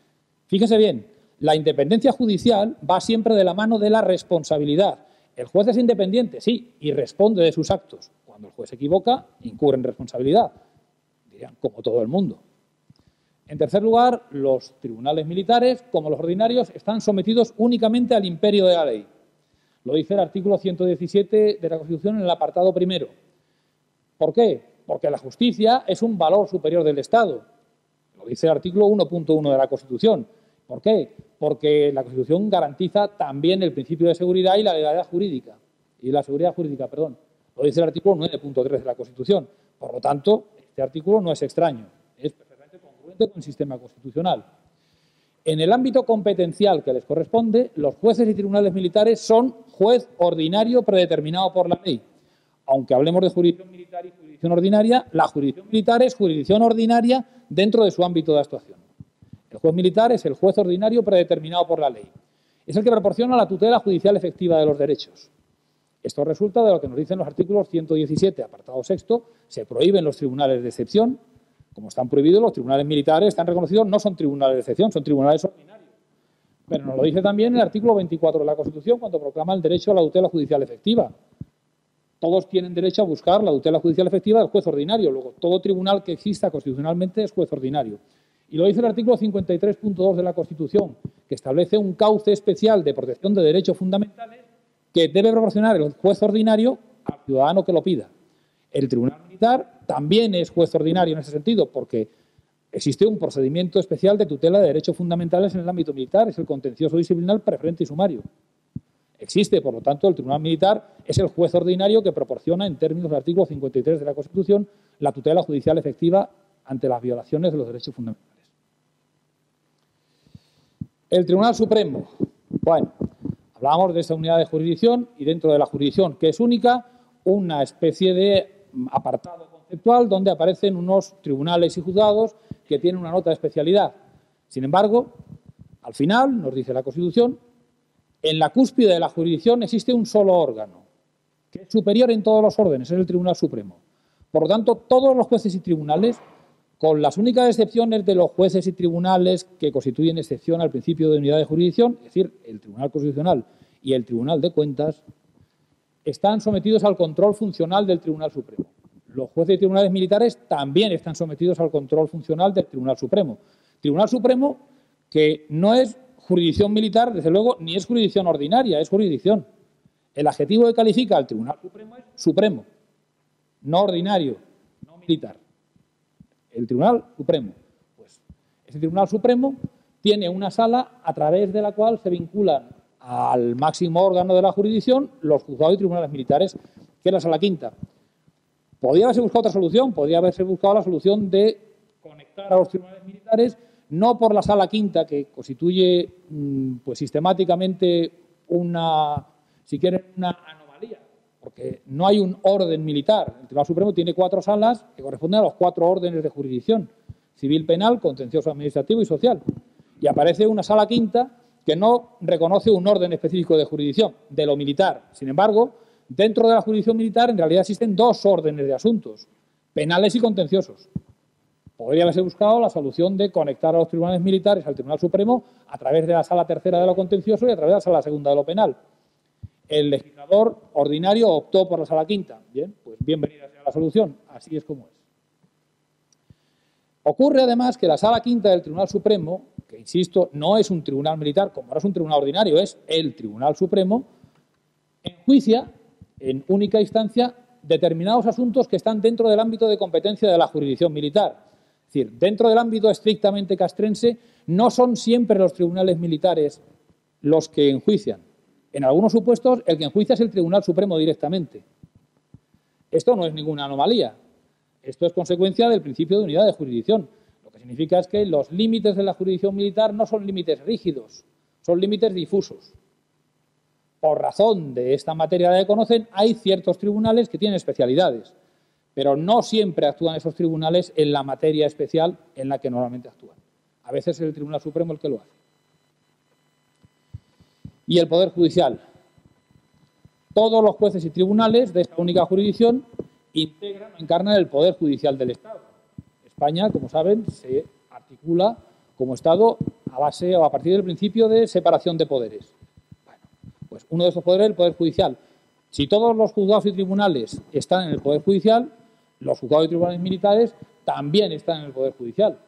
Fíjese bien, la independencia judicial va siempre de la mano de la responsabilidad. El juez es independiente, sí, y responde de sus actos. Cuando el juez se equivoca, incurre en responsabilidad, dirían, como todo el mundo. En tercer lugar, los tribunales militares, como los ordinarios, están sometidos únicamente al imperio de la ley. Lo dice el artículo 117 de la Constitución en el apartado primero. ¿Por qué? Porque la justicia es un valor superior del Estado. Lo dice el artículo 1.1 de la Constitución. ¿Por qué? Porque la Constitución garantiza también el principio de seguridad y la legalidad jurídica. Y la seguridad jurídica, perdón. Lo dice el artículo 9.3 de la Constitución. Por lo tanto, este artículo no es extraño. Es perfectamente congruente con el sistema constitucional. En el ámbito competencial que les corresponde, los jueces y tribunales militares son juez ordinario predeterminado por la ley. Aunque hablemos de jurisdicción militar y jurisdicción ordinaria, la jurisdicción militar es jurisdicción ordinaria dentro de su ámbito de actuación. El juez militar es el juez ordinario predeterminado por la ley. Es el que proporciona la tutela judicial efectiva de los derechos. Esto resulta de lo que nos dicen los artículos 117, apartado sexto, se prohíben los tribunales de excepción. Como están prohibidos, los tribunales militares están reconocidos, no son tribunales de excepción, son tribunales ordinarios. Pero nos lo dice también el artículo 24 de la Constitución cuando proclama el derecho a la tutela judicial efectiva. Todos tienen derecho a buscar la tutela judicial efectiva del juez ordinario. Luego, todo tribunal que exista constitucionalmente es juez ordinario. Y lo dice el artículo 53.2 de la Constitución, que establece un cauce especial de protección de derechos fundamentales que debe proporcionar el juez ordinario al ciudadano que lo pida. El tribunal militar también es juez ordinario en ese sentido, porque existe un procedimiento especial de tutela de derechos fundamentales en el ámbito militar, es el contencioso disciplinar preferente y sumario. Existe, por lo tanto, el tribunal militar es el juez ordinario que proporciona, en términos del artículo 53 de la Constitución, la tutela judicial efectiva ante las violaciones de los derechos fundamentales. El Tribunal Supremo. Bueno, hablábamos de esta unidad de jurisdicción y dentro de la jurisdicción, que es única, una especie de apartado conceptual donde aparecen unos tribunales y juzgados que tienen una nota de especialidad. Sin embargo, al final, nos dice la Constitución, en la cúspide de la jurisdicción existe un solo órgano, que es superior en todos los órdenes, es el Tribunal Supremo. Por lo tanto, todos los jueces y tribunales, con las únicas excepciones de los jueces y tribunales que constituyen excepción al principio de unidad de jurisdicción, es decir, el Tribunal Constitucional y el Tribunal de Cuentas, están sometidos al control funcional del Tribunal Supremo. Los jueces y tribunales militares también están sometidos al control funcional del Tribunal Supremo. Tribunal Supremo que no es jurisdicción militar, desde luego, ni es jurisdicción ordinaria, es jurisdicción. El adjetivo que califica al Tribunal Supremo es supremo, no ordinario, no militar. El Tribunal Supremo. Pues ese Tribunal Supremo tiene una sala a través de la cual se vinculan al máximo órgano de la jurisdicción los juzgados y tribunales militares, que es la sala quinta. Podría haberse buscado otra solución, podría haberse buscado la solución de conectar a los tribunales militares no por la sala quinta, que constituye pues sistemáticamente una, si quieren, una anomalía, porque no hay un orden militar. El Tribunal Supremo tiene 4 salas que corresponden a los 4 órdenes de jurisdicción: civil, penal, contencioso administrativo y social. Y aparece una sala quinta que no reconoce un orden específico de jurisdicción, de lo militar. Sin embargo, dentro de la jurisdicción militar en realidad existen 2 órdenes de asuntos, penales y contenciosos. Podría haberse buscado la solución de conectar a los tribunales militares al Tribunal Supremo a través de la sala tercera de lo contencioso y a través de la sala segunda de lo penal. El legislador ordinario optó por la sala quinta. Bien, pues bienvenida sea la solución. Así es como es. Ocurre además que la sala quinta del Tribunal Supremo, que insisto, no es un tribunal militar, como no es un tribunal ordinario, es el Tribunal Supremo, enjuicia en única instancia determinados asuntos que están dentro del ámbito de competencia de la jurisdicción militar. Es decir, dentro del ámbito estrictamente castrense, no son siempre los tribunales militares los que enjuician. En algunos supuestos, el que enjuicia es el Tribunal Supremo directamente. Esto no es ninguna anomalía. Esto es consecuencia del principio de unidad de jurisdicción. Lo que significa es que los límites de la jurisdicción militar no son límites rígidos, son límites difusos. Por razón de esta materia que conocen, hay ciertos tribunales que tienen especialidades, pero no siempre actúan esos tribunales en la materia especial en la que normalmente actúan. A veces es el Tribunal Supremo el que lo hace. y el Poder Judicial. Todos los jueces y tribunales de esta única jurisdicción integran o encarnan el Poder Judicial del Estado. España, como saben, se articula como Estado a base o a partir del principio de separación de poderes. Bueno, pues uno de esos poderes es el Poder Judicial. Si todos los juzgados y tribunales están en el Poder Judicial, los juzgados y tribunales militares también están en el Poder Judicial.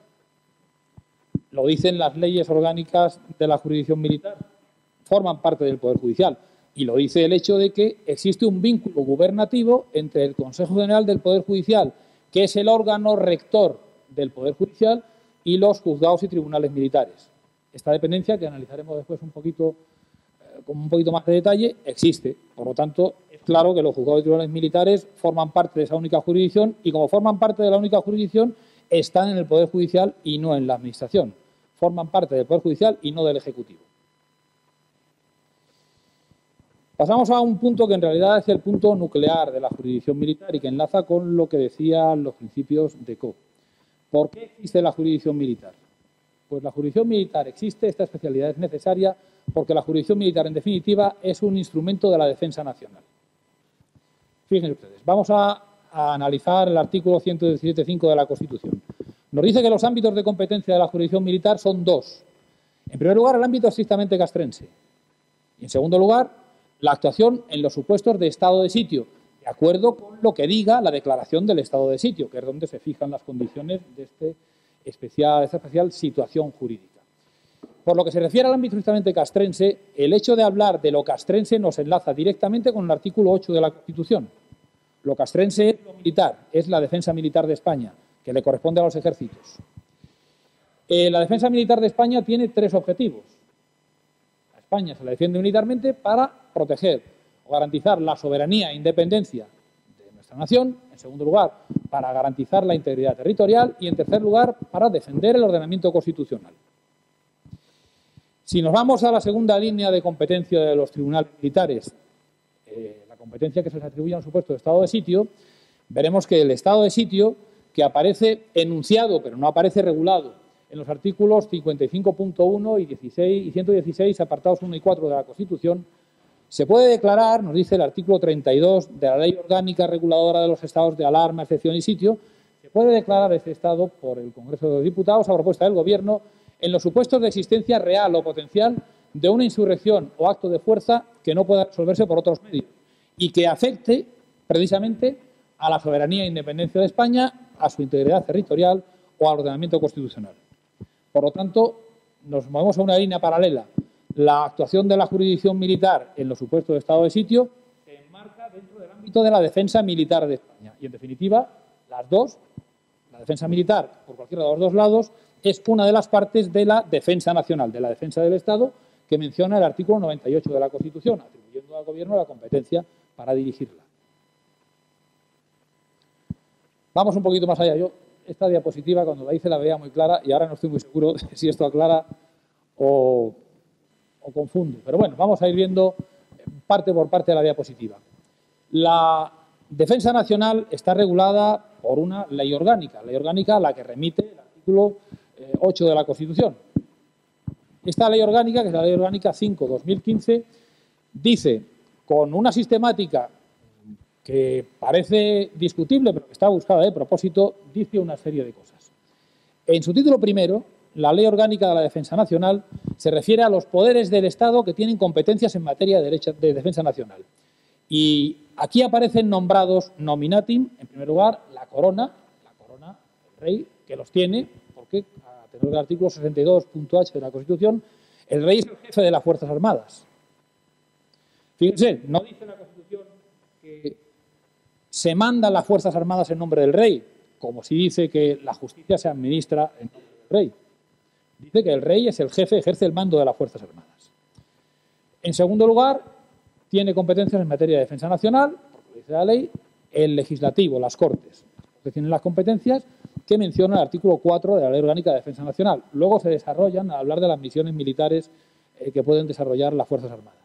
Lo dicen las leyes orgánicas de la jurisdicción militar. Forman parte del Poder Judicial. Y lo dice el hecho de que existe un vínculo gubernativo entre el Consejo General del Poder Judicial, que es el órgano rector del Poder Judicial, y los juzgados y tribunales militares. Esta dependencia, que analizaremos después un poquito, con un poquito más de detalle, existe. Por lo tanto, es claro que los juzgados y tribunales militares forman parte de esa única jurisdicción y, como forman parte de la única jurisdicción, están en el Poder Judicial y no en la Administración. Forman parte del Poder Judicial y no del Ejecutivo. Pasamos a un punto que en realidad es el punto nuclear de la jurisdicción militar y que enlaza con lo que decían los principios de Coe. ¿Por qué existe la jurisdicción militar? Pues la jurisdicción militar existe, esta especialidad es necesaria porque la jurisdicción militar, en definitiva, es un instrumento de la defensa nacional. Fíjense ustedes, vamos a analizar el artículo 117.5 de la Constitución. Nos dice que los ámbitos de competencia de la jurisdicción militar son dos. En primer lugar, el ámbito estrictamente castrense. Y en segundo lugar, la actuación en los supuestos de estado de sitio, de acuerdo con lo que diga la declaración del estado de sitio, que es donde se fijan las condiciones de esta especial situación jurídica. Por lo que se refiere al ámbito estrictamente castrense, el hecho de hablar de lo castrense nos enlaza directamente con el artículo 8 de la Constitución. Lo castrense es lo militar, es la defensa militar de España, que le corresponde a los ejércitos. La defensa militar de España tiene tres objetivos. A España se la defiende militarmente para proteger o garantizar la soberanía e independencia de nuestra nación, en segundo lugar, para garantizar la integridad territorial y, en tercer lugar, para defender el ordenamiento constitucional. Si nos vamos a la segunda línea de competencia de los tribunales militares, la competencia que se les atribuye a un supuesto de estado de sitio, veremos que el estado de sitio, que aparece enunciado pero no aparece regulado en los artículos 55.1 y 116, apartados 1 y 4 de la Constitución, se puede declarar, nos dice el artículo 32 de la Ley Orgánica Reguladora de los Estados de Alarma, Excepción y Sitio, se puede declarar este estado por el Congreso de los Diputados a propuesta del Gobierno en los supuestos de existencia real o potencial de una insurrección o acto de fuerza que no pueda resolverse por otros medios y que afecte precisamente a la soberanía e independencia de España, a su integridad territorial o al ordenamiento constitucional. Por lo tanto, nos movemos a una línea paralela. La actuación de la jurisdicción militar en los supuestos de estado de sitio se enmarca dentro del ámbito de la defensa militar de España. Y, en definitiva, las dos, la defensa militar por cualquiera de los dos lados, es una de las partes de la defensa nacional, de la defensa del Estado, que menciona el artículo 98 de la Constitución, atribuyendo al Gobierno la competencia para dirigirla. Vamos un poquito más allá. Yo esta diapositiva, cuando la hice, la veía muy clara y ahora no estoy muy seguro de si esto aclara o confundo. Pero bueno, vamos a ir viendo parte por parte de la diapositiva. La defensa nacional está regulada por una ley orgánica a la que remite el artículo 8 de la Constitución. Esta ley orgánica, que es la Ley Orgánica 5/2015, dice, con una sistemática que parece discutible, pero que está buscada de propósito, dice una serie de cosas. En su título primero, la Ley Orgánica de la Defensa Nacional se refiere a los poderes del Estado que tienen competencias en materia de defensa nacional. Y aquí aparecen nombrados nominatim, en primer lugar, la corona, el rey, que los tiene, porque a tenor del artículo 62.h de la Constitución, el rey es el jefe de las Fuerzas Armadas. Fíjense, no dice la Constitución que se mandan las Fuerzas Armadas en nombre del rey, como si dice que la justicia se administra en nombre del rey. Dice que el rey es el jefe, ejerce el mando de las Fuerzas Armadas. En segundo lugar, tiene competencias en materia de defensa nacional, porque dice la ley, el legislativo, las Cortes, que tienen las competencias que menciona el artículo 4 de la Ley Orgánica de Defensa Nacional. Luego se desarrollan al hablar de las misiones militares que pueden desarrollar las Fuerzas Armadas.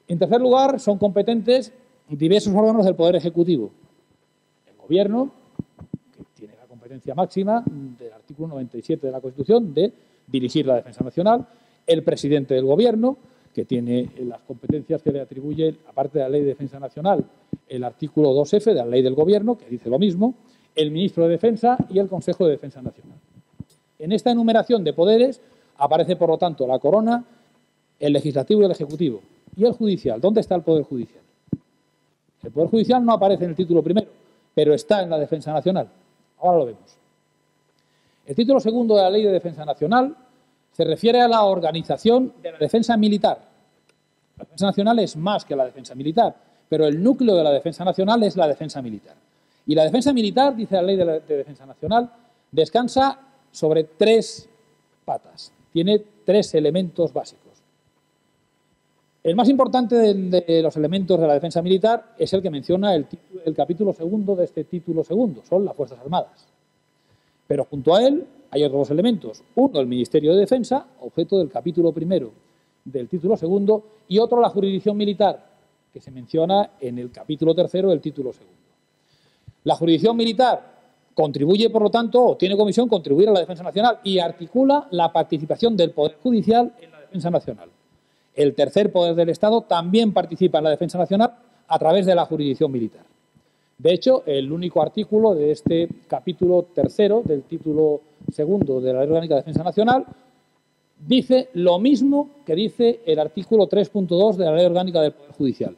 En tercer lugar, son competentes diversos órganos del Poder Ejecutivo. El Gobierno, que tiene la competencia máxima del artículo 97 de la Constitución de dirigir la defensa nacional, el presidente del Gobierno, que tiene las competencias que le atribuye, aparte de la Ley de Defensa Nacional, el artículo 2F de la Ley del Gobierno, que dice lo mismo, el Ministro de Defensa y el Consejo de Defensa Nacional. En esta enumeración de poderes aparece, por lo tanto, la corona, el legislativo y el ejecutivo. ¿Y el judicial? ¿Dónde está el Poder Judicial? El Poder Judicial no aparece en el título primero, pero está en la Defensa Nacional. Ahora lo vemos. El título segundo de la Ley de Defensa Nacional se refiere a la organización de la defensa militar. La defensa nacional es más que la defensa militar, pero el núcleo de la defensa nacional es la defensa militar. Y la defensa militar, dice la Ley de Defensa Nacional, descansa sobre 3 patas. Tiene 3 elementos básicos. El más importante de los elementos de la defensa militar es el que menciona el capítulo segundo de este título segundo, son las Fuerzas Armadas. Pero junto a él hay otros 2 elementos. Uno, el Ministerio de Defensa, objeto del capítulo primero del título segundo, y otro, la jurisdicción militar, que se menciona en el capítulo tercero del título segundo. La jurisdicción militar contribuye, por lo tanto, o tiene comisión contribuir a la defensa nacional y articula la participación del Poder Judicial en la defensa nacional. El tercer poder del Estado también participa en la defensa nacional a través de la jurisdicción militar. De hecho, el único artículo de este capítulo tercero del título segundo de la Ley Orgánica de Defensa Nacional dice lo mismo que dice el artículo 3.2 de la Ley Orgánica del Poder Judicial.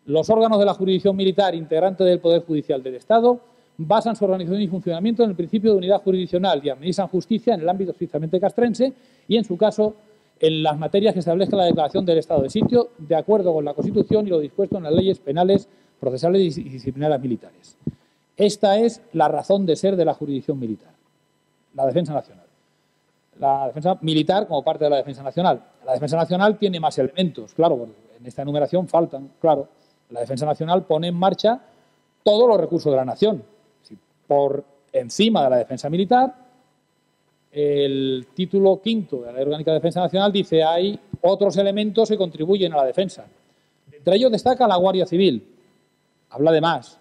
Los órganos de la jurisdicción militar integrantes del Poder Judicial del Estado basan su organización y funcionamiento en el principio de unidad jurisdiccional y administran justicia en el ámbito estrictamente castrense y, en su caso, en las materias que establezca la declaración del estado de sitio, de acuerdo con la Constitución y lo dispuesto en las leyes penales, procesales y disciplinarias militares. Esta es la razón de ser de la jurisdicción militar, la defensa nacional. La defensa militar como parte de la defensa nacional. La defensa nacional tiene más elementos, claro, porque en esta enumeración faltan, claro. La defensa nacional pone en marcha todos los recursos de la nación. Por encima de la defensa militar, el título quinto de la Ley Orgánica de Defensa Nacional dice hay otros elementos que contribuyen a la defensa. Entre ellos destaca la Guardia Civil. Habla de más.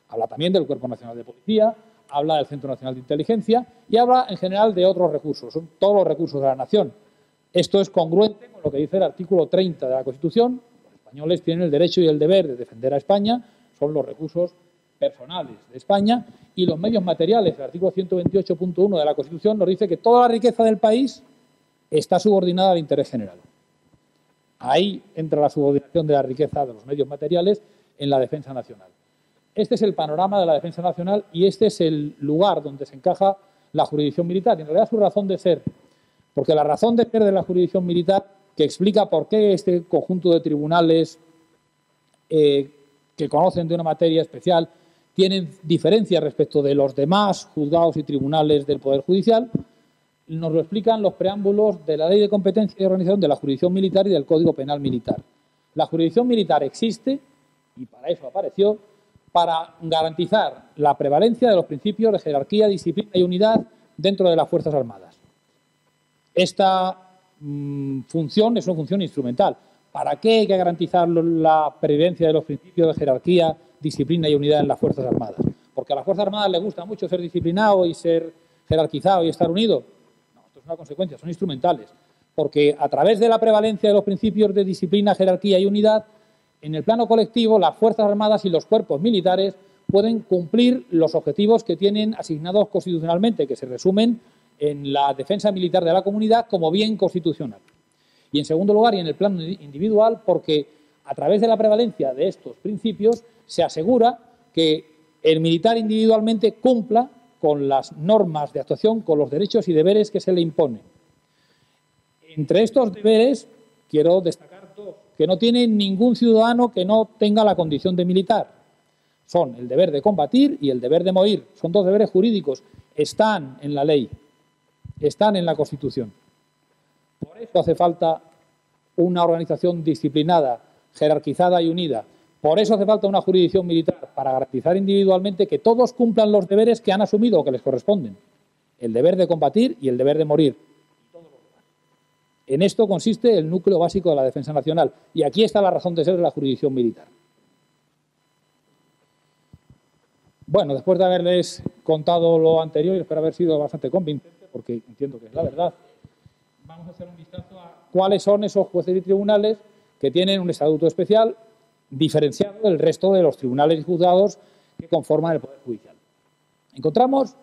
Habla también del Cuerpo Nacional de Policía, habla del Centro Nacional de Inteligencia y habla en general de otros recursos. Son todos los recursos de la nación. Esto es congruente con lo que dice el artículo 30 de la Constitución. Los españoles tienen el derecho y el deber de defender a España. Son los recursos personales de España y los medios materiales. El artículo 128.1 de la Constitución nos dice que toda la riqueza del país está subordinada al interés general. Ahí entra la subordinación de la riqueza de los medios materiales en la defensa nacional. Este es el panorama de la defensa nacional y este es el lugar donde se encaja la jurisdicción militar. Y en realidad su razón de ser, porque la razón de ser de la jurisdicción militar, que explica por qué este conjunto de tribunales que conocen de una materia especial tienen diferencias respecto de los demás juzgados y tribunales del Poder Judicial, nos lo explican los preámbulos de la Ley de Competencia y Organización de la Jurisdicción Militar y del Código Penal Militar. La jurisdicción militar existe, y para eso apareció, para garantizar la prevalencia de los principios de jerarquía, disciplina y unidad dentro de las Fuerzas Armadas. Esta función es una función instrumental. ¿Para qué hay que garantizar la previdencia de los principios de jerarquía, disciplina y unidad en las Fuerzas Armadas? ¿Porque a las Fuerzas Armadas les gusta mucho ser disciplinado y ser jerarquizado y estar unido? No, esto es una consecuencia, son instrumentales. Porque a través de la prevalencia de los principios de disciplina, jerarquía y unidad, en el plano colectivo, las Fuerzas Armadas y los cuerpos militares pueden cumplir los objetivos que tienen asignados constitucionalmente, que se resumen en la defensa militar de la comunidad como bien constitucional. Y en segundo lugar, y en el plano individual, porque a través de la prevalencia de estos principios se asegura que el militar individualmente cumpla con las normas de actuación, con los derechos y deberes que se le imponen. Entre estos deberes quiero destacar dos, que no tiene ningún ciudadano que no tenga la condición de militar. Son el deber de combatir y el deber de morir. Son 2 deberes jurídicos. Están en la ley, están en la Constitución. Por eso hace falta una organización disciplinada, jerarquizada y unida. Por eso hace falta una jurisdicción militar, para garantizar individualmente que todos cumplan los deberes que han asumido o que les corresponden. El deber de combatir y el deber de morir. En esto consiste el núcleo básico de la defensa nacional. Y aquí está la razón de ser de la jurisdicción militar. Bueno, después de haberles contado lo anterior, y espero haber sido bastante convincente, porque entiendo que es la verdad, vamos a hacer un vistazo a cuáles son esos jueces y tribunales que tienen un estatuto especial diferenciado del resto de los tribunales y juzgados que conforman el Poder Judicial. Encontramos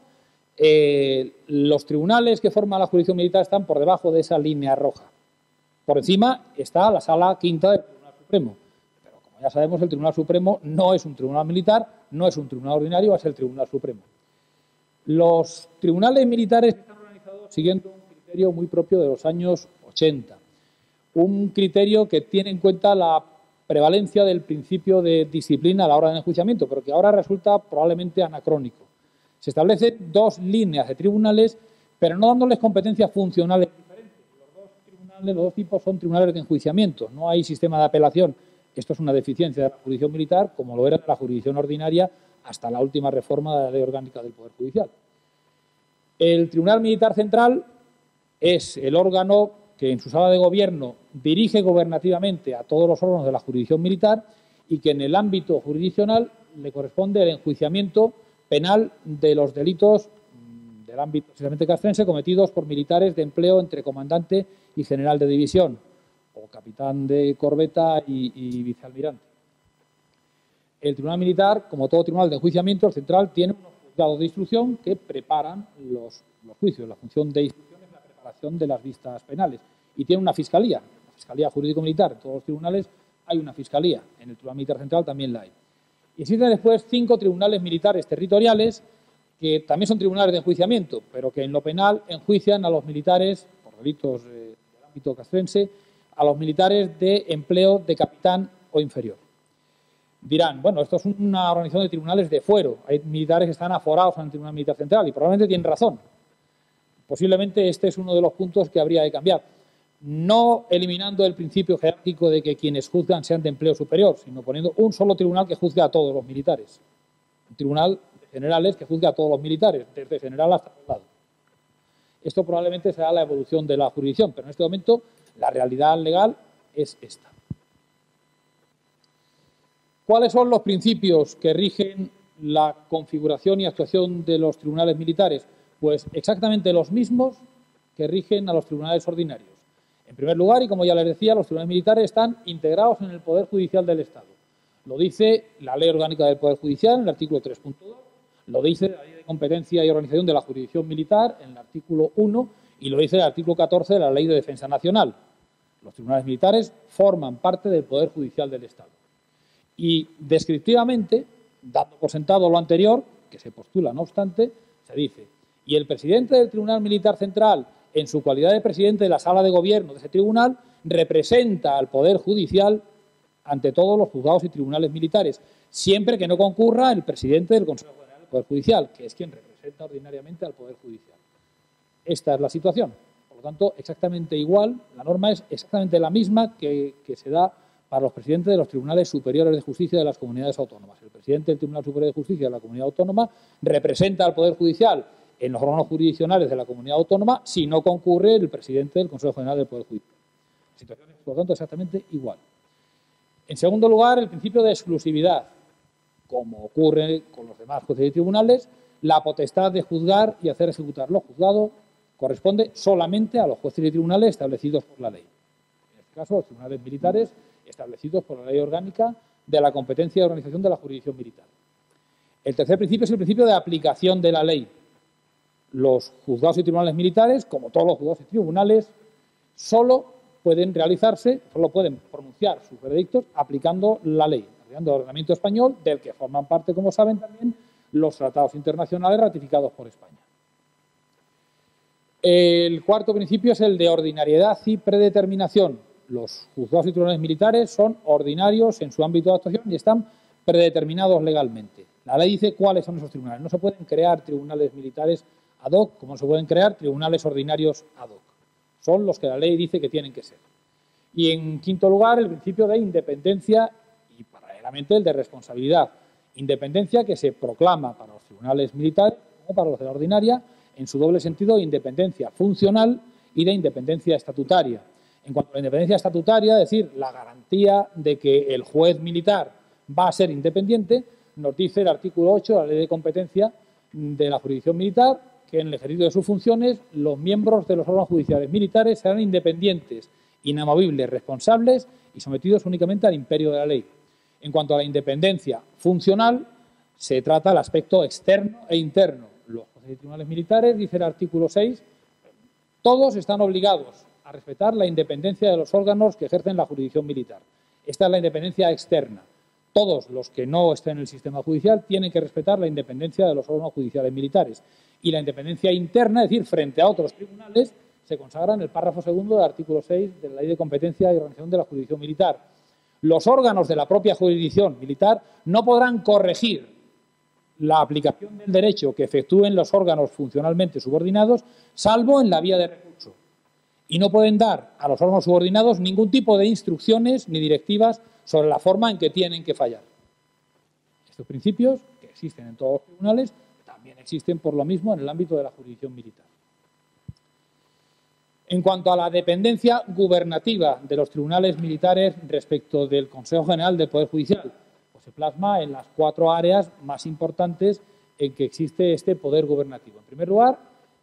los tribunales que forman la jurisdicción militar están por debajo de esa línea roja. Por encima está la Sala Quinta del Tribunal Supremo. Pero como ya sabemos, el Tribunal Supremo no es un tribunal militar, no es un tribunal ordinario, es el Tribunal Supremo. Los tribunales militares están organizados siguiendo un criterio muy propio de los años 80. Un criterio que tiene en cuenta la prevalencia del principio de disciplina a la hora del enjuiciamiento, pero que ahora resulta probablemente anacrónico. Se establecen dos líneas de tribunales, pero no dándoles competencias funcionales diferentes. Los dos tipos son tribunales de enjuiciamiento, no hay sistema de apelación. Esto es una deficiencia de la jurisdicción militar, como lo era de la jurisdicción ordinaria hasta la última reforma de la Ley Orgánica del Poder Judicial. El Tribunal Militar Central es el órgano que en su sala de gobierno dirige gobernativamente a todos los órganos de la jurisdicción militar y que en el ámbito jurisdiccional le corresponde el enjuiciamiento penal de los delitos del ámbito precisamente castrense cometidos por militares de empleo entre comandante y general de división, o capitán de corbeta y vicealmirante. El Tribunal Militar, como todo tribunal de enjuiciamiento, el central tiene unos juzgados de instrucción que preparan los juicios. La función de instrucción es la preparación de las vistas penales. Y tiene una fiscalía, la Fiscalía Jurídico-Militar. En todos los tribunales hay una fiscalía. En el Tribunal Militar Central también la hay. Y existen después 5 tribunales militares territoriales que también son tribunales de enjuiciamiento, pero que en lo penal enjuician a los militares, por delitos del ámbito castrense, a los militares de empleo de capitán o inferior. Dirán, bueno, esto es una organización de tribunales de fuero. Hay militares que están aforados en el Tribunal Militar Central y probablemente tienen razón. Posiblemente este es uno de los puntos que habría de cambiar. No eliminando el principio jerárquico de que quienes juzgan sean de empleo superior, sino poniendo un solo tribunal que juzgue a todos los militares. Un tribunal de generales que juzgue a todos los militares, desde general hasta soldado. Esto probablemente será la evolución de la jurisdicción, pero en este momento la realidad legal es esta. ¿Cuáles son los principios que rigen la configuración y actuación de los tribunales militares? Pues exactamente los mismos que rigen a los tribunales ordinarios. En primer lugar, y como ya les decía, los tribunales militares están integrados en el Poder Judicial del Estado. Lo dice la Ley Orgánica del Poder Judicial en el artículo 3.2, lo dice la Ley de Competencia y Organización de la Jurisdicción Militar en el artículo 1 y lo dice el artículo 14 de la Ley de Defensa Nacional. Los tribunales militares forman parte del Poder Judicial del Estado. Y descriptivamente, dando por sentado lo anterior, que se postula no obstante, se dice: y el presidente del Tribunal Militar Central, en su calidad de presidente de la sala de gobierno de ese tribunal, representa al Poder Judicial ante todos los juzgados y tribunales militares, siempre que no concurra el presidente del Consejo General del Poder Judicial, que es quien representa ordinariamente al Poder Judicial. Esta es la situación. Por lo tanto, exactamente igual, la norma es exactamente la misma que se da para los presidentes de los tribunales superiores de justicia de las comunidades autónomas. El presidente del Tribunal Superior de Justicia de la comunidad autónoma representa al Poder Judicial en los órganos jurisdiccionales de la comunidad autónoma si no concurre el presidente del Consejo General del Poder Judicial. La situación es, por lo tanto, exactamente igual. En segundo lugar, el principio de exclusividad. Como ocurre con los demás jueces y tribunales, la potestad de juzgar y hacer ejecutar lo juzgado corresponde solamente a los jueces y tribunales establecidos por la ley. En este caso, los tribunales militares establecidos por la Ley Orgánica de la Competencia y Organización de la Jurisdicción Militar. El tercer principio es el principio de aplicación de la ley. Los juzgados y tribunales militares, como todos los juzgados y tribunales, solo pueden pronunciar sus veredictos aplicando la ley, aplicando el ordenamiento español, del que forman parte, como saben también, los tratados internacionales ratificados por España. El cuarto principio es el de ordinariedad y predeterminación. Los juzgados y tribunales militares son ordinarios en su ámbito de actuación y están predeterminados legalmente. La ley dice cuáles son esos tribunales. No se pueden crear tribunales militares ad hoc como se pueden crear tribunales ordinarios ad hoc. Son los que la ley dice que tienen que ser. Y en quinto lugar, el principio de independencia y paralelamente el de responsabilidad. Independencia que se proclama para los tribunales militares como para los de la ordinaria en su doble sentido de independencia funcional y de independencia estatutaria. En cuanto a la independencia estatutaria, es decir, la garantía de que el juez militar va a ser independiente, nos dice el artículo 8 de la Ley de Competencia de la Jurisdicción Militar que en el ejercicio de sus funciones los miembros de los órganos judiciales militares serán independientes inamovibles, responsables y sometidos únicamente al imperio de la ley. En cuanto a la independencia funcional, se trata el aspecto externo e interno. Los jueces y tribunales militares, dice el artículo 6, todos están obligados a respetar la independencia de los órganos que ejercen la jurisdicción militar. Esta es la independencia externa. Todos los que no estén en el sistema judicial tienen que respetar la independencia de los órganos judiciales militares. Y la independencia interna, es decir, frente a otros tribunales, se consagra en el párrafo segundo del artículo 6 de la Ley de Competencia y Organización de la Jurisdicción Militar. Los órganos de la propia jurisdicción militar no podrán corregir la aplicación del derecho que efectúen los órganos funcionalmente subordinados, salvo en la vía de recurso. Y no pueden dar a los órganos subordinados ningún tipo de instrucciones ni directivas sobre la forma en que tienen que fallar. Estos principios, que existen en todos los tribunales, también existen por lo mismo en el ámbito de la jurisdicción militar. En cuanto a la dependencia gubernativa de los tribunales militares respecto del Consejo General del Poder Judicial, pues se plasma en las 4 áreas más importantes en que existe este poder gubernativo. En primer lugar,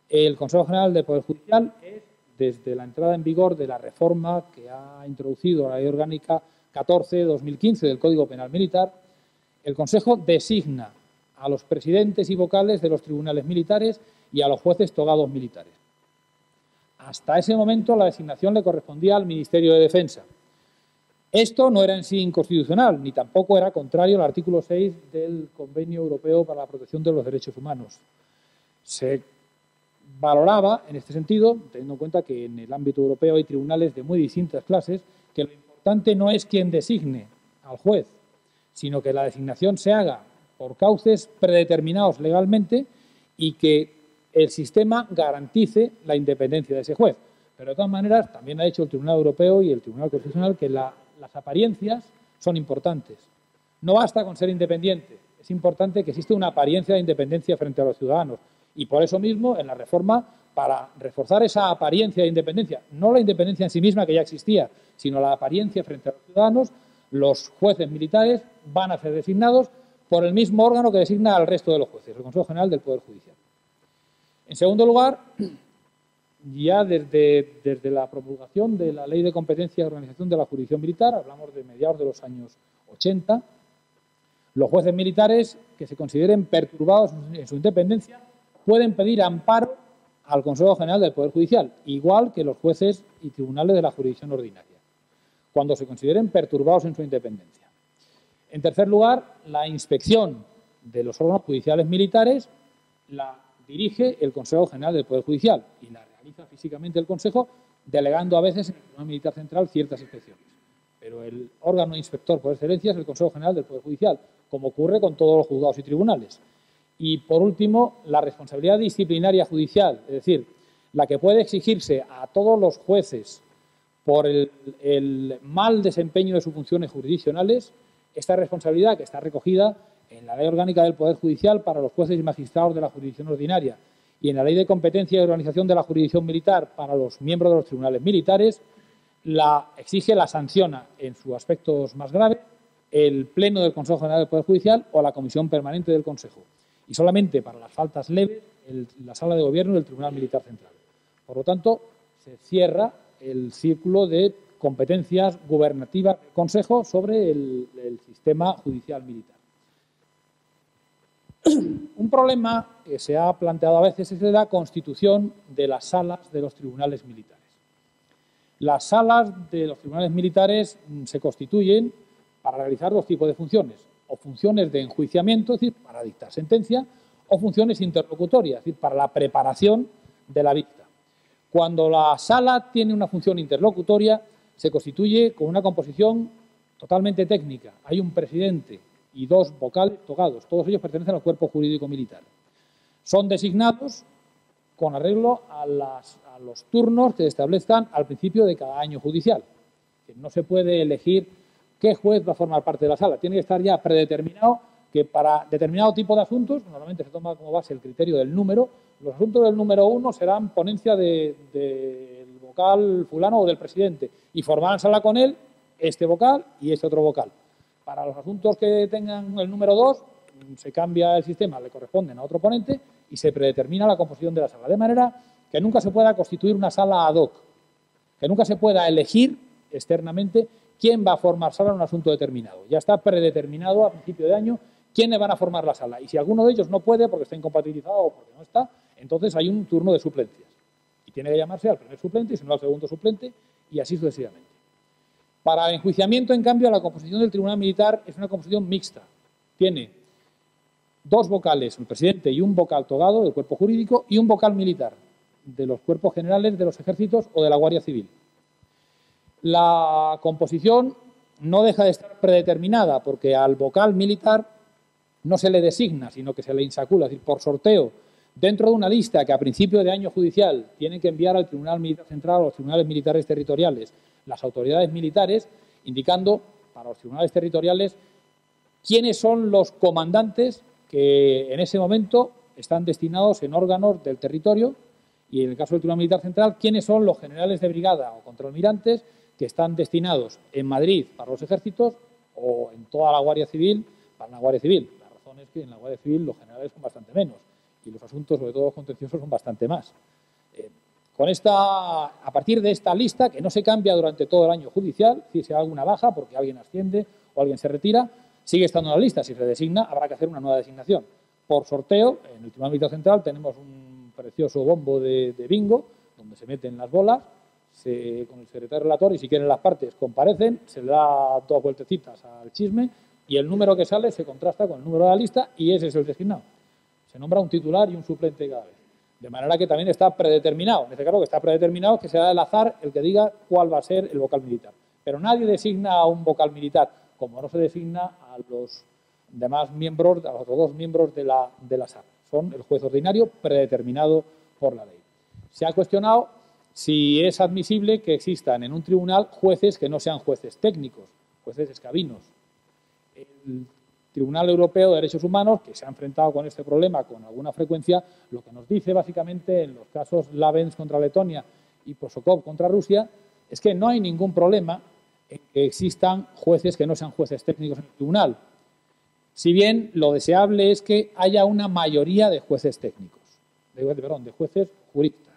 el Consejo General del Poder Judicial es, desde la entrada en vigor de la reforma que ha introducido la Ley Orgánica 14/2015 del Código Penal Militar, el Consejo designa a los presidentes y vocales de los tribunales militares y a los jueces togados militares. Hasta ese momento la designación le correspondía al Ministerio de Defensa. Esto no era en sí inconstitucional, ni tampoco era contrario al artículo 6 del Convenio Europeo para la Protección de los Derechos Humanos. Se valoraba, en este sentido, teniendo en cuenta que en el ámbito europeo hay tribunales de muy distintas clases, que lo importante no es quién designe al juez, sino que la designación se haga por cauces predeterminados legalmente y que el sistema garantice la independencia de ese juez. Pero de todas maneras, también ha dicho el Tribunal Europeo y el Tribunal Constitucional que las apariencias son importantes. No basta con ser independiente, es importante que exista una apariencia de independencia frente a los ciudadanos. Y por eso mismo, en la reforma, para reforzar esa apariencia de independencia, no la independencia en sí misma que ya existía, sino la apariencia frente a los ciudadanos, los jueces militares van a ser designados por el mismo órgano que designa al resto de los jueces, el Consejo General del Poder Judicial. En segundo lugar, ya desde la promulgación de la Ley de Competencia y Organización de la Jurisdicción Militar, hablamos de mediados de los años 80, los jueces militares que se consideren perturbados en su independencia pueden pedir amparo al Consejo General del Poder Judicial, igual que los jueces y tribunales de la jurisdicción ordinaria, cuando se consideren perturbados en su independencia. En tercer lugar, la inspección de los órganos judiciales militares la dirige el Consejo General del Poder Judicial y la realiza físicamente el Consejo, delegando a veces en el Tribunal Militar Central ciertas inspecciones. Pero el órgano inspector por excelencia es el Consejo General del Poder Judicial, como ocurre con todos los juzgados y tribunales. Y, por último, la responsabilidad disciplinaria judicial, es decir, la que puede exigirse a todos los jueces por el mal desempeño de sus funciones jurisdiccionales, esta responsabilidad que está recogida en la Ley Orgánica del Poder Judicial para los jueces y magistrados de la jurisdicción ordinaria y en la Ley de Competencia y Organización de la Jurisdicción Militar para los miembros de los tribunales militares, la exige, la sanciona en sus aspectos más graves el Pleno del Consejo General del Poder Judicial o la Comisión Permanente del Consejo. Y solamente para las faltas leves, la Sala de Gobierno del Tribunal Militar Central. Por lo tanto, se cierra el círculo de competencias gubernativas del Consejo sobre el sistema judicial militar. Un problema que se ha planteado a veces es la constitución de las salas de los tribunales militares. Las salas de los tribunales militares se constituyen para realizar 2 tipos de funciones, o funciones de enjuiciamiento, es decir, para dictar sentencia, o funciones interlocutorias, es decir, para la preparación de la vista. Cuando la sala tiene una función interlocutoria, se constituye con una composición totalmente técnica. Hay un presidente y 2 vocales togados. Todos ellos pertenecen al cuerpo jurídico militar. Son designados con arreglo a los turnos que se establezcan al principio de cada año judicial. No se puede elegir qué juez va a formar parte de la sala. Tiene que estar ya predeterminado que para determinado tipo de asuntos, normalmente se toma como base el criterio del número, los asuntos del número 1 serán ponencia del vocal fulano o del presidente y formarán sala con él este vocal y este otro vocal. Para los asuntos que tengan el número 2, se cambia el sistema, le corresponden a otro ponente y se predetermina la composición de la sala. De manera que nunca se pueda constituir una sala ad hoc. que nunca se pueda elegir externamente quién va a formar sala en un asunto determinado. Ya está predeterminado a principio de año quiénes van a formar la sala. Y si alguno de ellos no puede porque está incompatibilizado o porque no está, entonces hay un turno de suplencias. Y tiene que llamarse al primer suplente y si no al segundo suplente y así sucesivamente. Para el enjuiciamiento, en cambio, la composición del Tribunal Militar es una composición mixta. Tiene 2 vocales, el presidente, y un vocal togado del cuerpo jurídico y un vocal militar de los cuerpos generales de los ejércitos o de la Guardia Civil. La composición no deja de estar predeterminada porque al vocal militar no se le designa, sino que se le insacula, es decir, por sorteo, dentro de una lista que a principio de año judicial tienen que enviar al Tribunal Militar Central o los tribunales militares territoriales las autoridades militares, indicando para los tribunales territoriales quiénes son los comandantes que en ese momento están destinados en órganos del territorio y, en el caso del Tribunal Militar Central, quiénes son los generales de brigada o contraalmirantes que están destinados en Madrid para los ejércitos o en toda la Guardia Civil para la Guardia Civil. La razón es que en la Guardia Civil los generales son bastante menos y los asuntos, sobre todo los contenciosos, son bastante más. A partir de esta lista, que no se cambia durante todo el año judicial, si hay alguna baja porque alguien asciende o alguien se retira, sigue estando en la lista. Si se designa, habrá que hacer una nueva designación. Por sorteo, en el Tribunal Militar Central tenemos un precioso bombo de bingo, donde se meten las bolas, con el secretario relator, y si quieren las partes comparecen, se le da 2 vueltecitas al chisme, y el número que sale se contrasta con el número de la lista, y ese es el designado. Se nombra un titular y un suplente cada vez. De manera que también está predeterminado. En este caso, que está predeterminado es que será del azar el que diga cuál va a ser el vocal militar. Pero nadie designa a un vocal militar, como no se designa a los demás miembros, a los otros 2 miembros de la sala. Son el juez ordinario predeterminado por la ley. Se ha cuestionado si es admisible que existan en un tribunal jueces que no sean jueces técnicos, jueces escabinos. El Tribunal Europeo de Derechos Humanos, que se ha enfrentado con este problema con alguna frecuencia, lo que nos dice básicamente en los casos Lavens contra Letonia y Prosokov contra Rusia, es que no hay ningún problema en que existan jueces que no sean jueces técnicos en el tribunal. Si bien lo deseable es que haya una mayoría de jueces técnicos, de jueces juristas.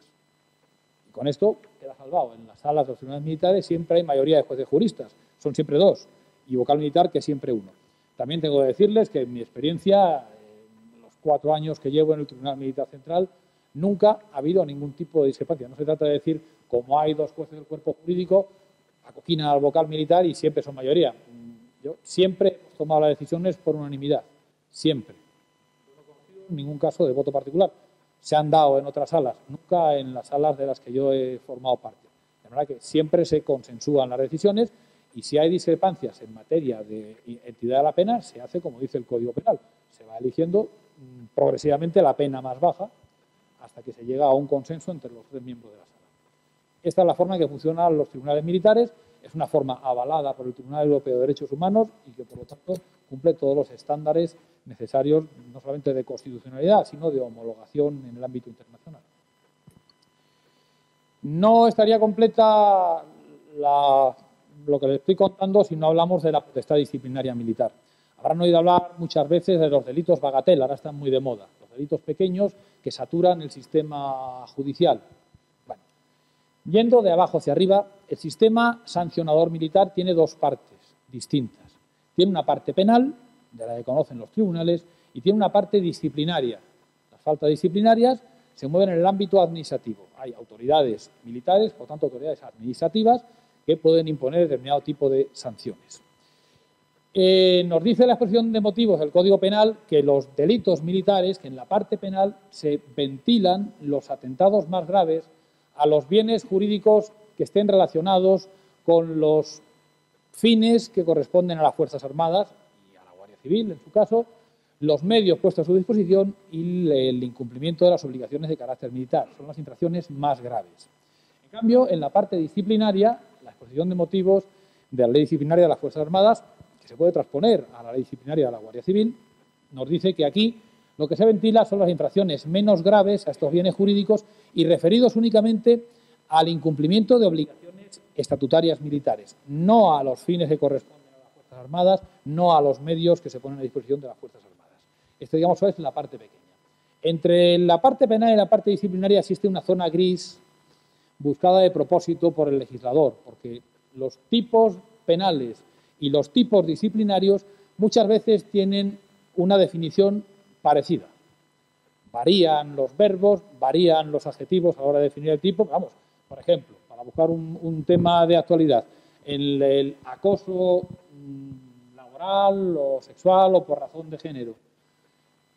Y con esto queda salvado. En las salas de los tribunales militares siempre hay mayoría de jueces juristas, son siempre 2, y vocal militar que siempre 1. También tengo que decirles que en mi experiencia, en los 4 años que llevo en el Tribunal Militar Central, nunca ha habido ningún tipo de discrepancia. No se trata de decir, como hay 2 jueces del cuerpo jurídico, acoquinan al vocal militar y siempre son mayoría. Yo siempre he tomado las decisiones por unanimidad, siempre. No he conocido ningún caso de voto particular. Se han dado en otras salas, nunca en las salas de las que yo he formado parte. De manera que siempre se consensúan las decisiones y si hay discrepancias en materia de entidad de la pena, se hace como dice el Código Penal. Se va eligiendo progresivamente la pena más baja hasta que se llega a un consenso entre los 3 miembros de la sala. Esta es la forma en que funcionan los tribunales militares. Es una forma avalada por el Tribunal Europeo de Derechos Humanos y que, por lo tanto, cumple todos los estándares necesarios, no solamente de constitucionalidad, sino de homologación en el ámbito internacional. No estaría completa lo que les estoy contando si no hablamos de la potestad disciplinaria militar. Habrán oído hablar muchas veces de los delitos bagatela, ahora están muy de moda, los delitos pequeños que saturan el sistema judicial. Bueno, yendo de abajo hacia arriba, el sistema sancionador militar tiene 2 partes distintas. Tiene una parte penal, de la que conocen los tribunales, y tiene una parte disciplinaria. Las faltas disciplinarias se mueven en el ámbito administrativo. Hay autoridades militares, por tanto autoridades administrativas, que pueden imponer determinado tipo de sanciones. Nos dice la exposición de motivos del Código Penal que los delitos militares, que en la parte penal se ventilan los atentados más graves a los bienes jurídicos que estén relacionados con los fines que corresponden a las Fuerzas Armadas y a la Guardia Civil, en su caso, los medios puestos a su disposición y el incumplimiento de las obligaciones de carácter militar. Son las infracciones más graves. En cambio, en la parte disciplinaria, la exposición de motivos de la ley disciplinaria de las Fuerzas Armadas, que se puede transponer a la ley disciplinaria de la Guardia Civil, nos dice que aquí lo que se ventila son las infracciones menos graves a estos bienes jurídicos y referidos únicamente al incumplimiento de obligaciones estatutarias militares, no a los fines que corresponden a las Fuerzas Armadas, no a los medios que se ponen a disposición de las Fuerzas Armadas. Esto, digamos, es la parte pequeña. Entre la parte penal y la parte disciplinaria existe una zona gris buscada de propósito por el legislador, porque los tipos penales y los tipos disciplinarios muchas veces tienen una definición parecida. Varían los verbos, varían los adjetivos a la hora de definir el tipo. Vamos, por ejemplo, para buscar un tema de actualidad, el acoso laboral o sexual o por razón de género.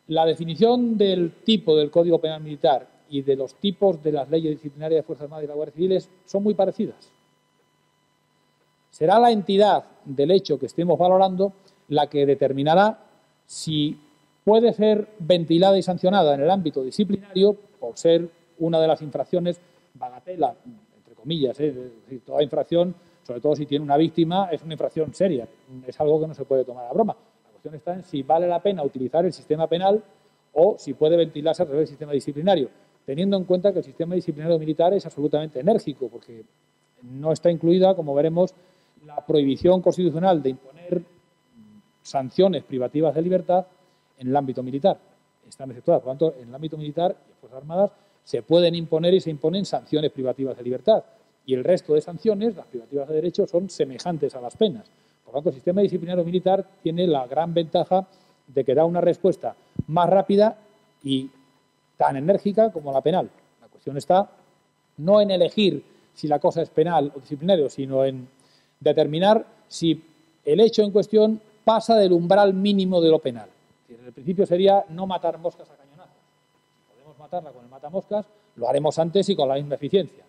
La definición del tipo del Código Penal Militar y de los tipos de las leyes disciplinarias de Fuerzas Armadas y la Guardia Civil son muy parecidas. Será la entidad del hecho que estemos valorando la que determinará si puede ser ventilada y sancionada en el ámbito disciplinario por ser una de las infracciones bagatela, entre comillas, es decir, toda infracción, sobre todo si tiene una víctima, es una infracción seria, es algo que no se puede tomar a broma. La cuestión está en si vale la pena utilizar el sistema penal o si puede ventilarse a través del sistema disciplinario, teniendo en cuenta que el sistema disciplinario militar es absolutamente enérgico, porque no está incluida, como veremos, la prohibición constitucional de imponer sanciones privativas de libertad en el ámbito militar. Están exceptuadas. Por lo tanto, en el ámbito militar y en Fuerzas Armadas se pueden imponer y se imponen sanciones privativas de libertad. Y el resto de sanciones, las privativas de derecho, son semejantes a las penas. Por lo tanto, el sistema disciplinario militar tiene la gran ventaja de que da una respuesta más rápida y tan enérgica como la penal. La cuestión está no en elegir si la cosa es penal o disciplinario, sino en determinar si el hecho en cuestión pasa del umbral mínimo de lo penal. El principio sería no matar moscas a cañonazos. Si podemos matarla con el matamoscas, lo haremos antes y con la misma eficiencia.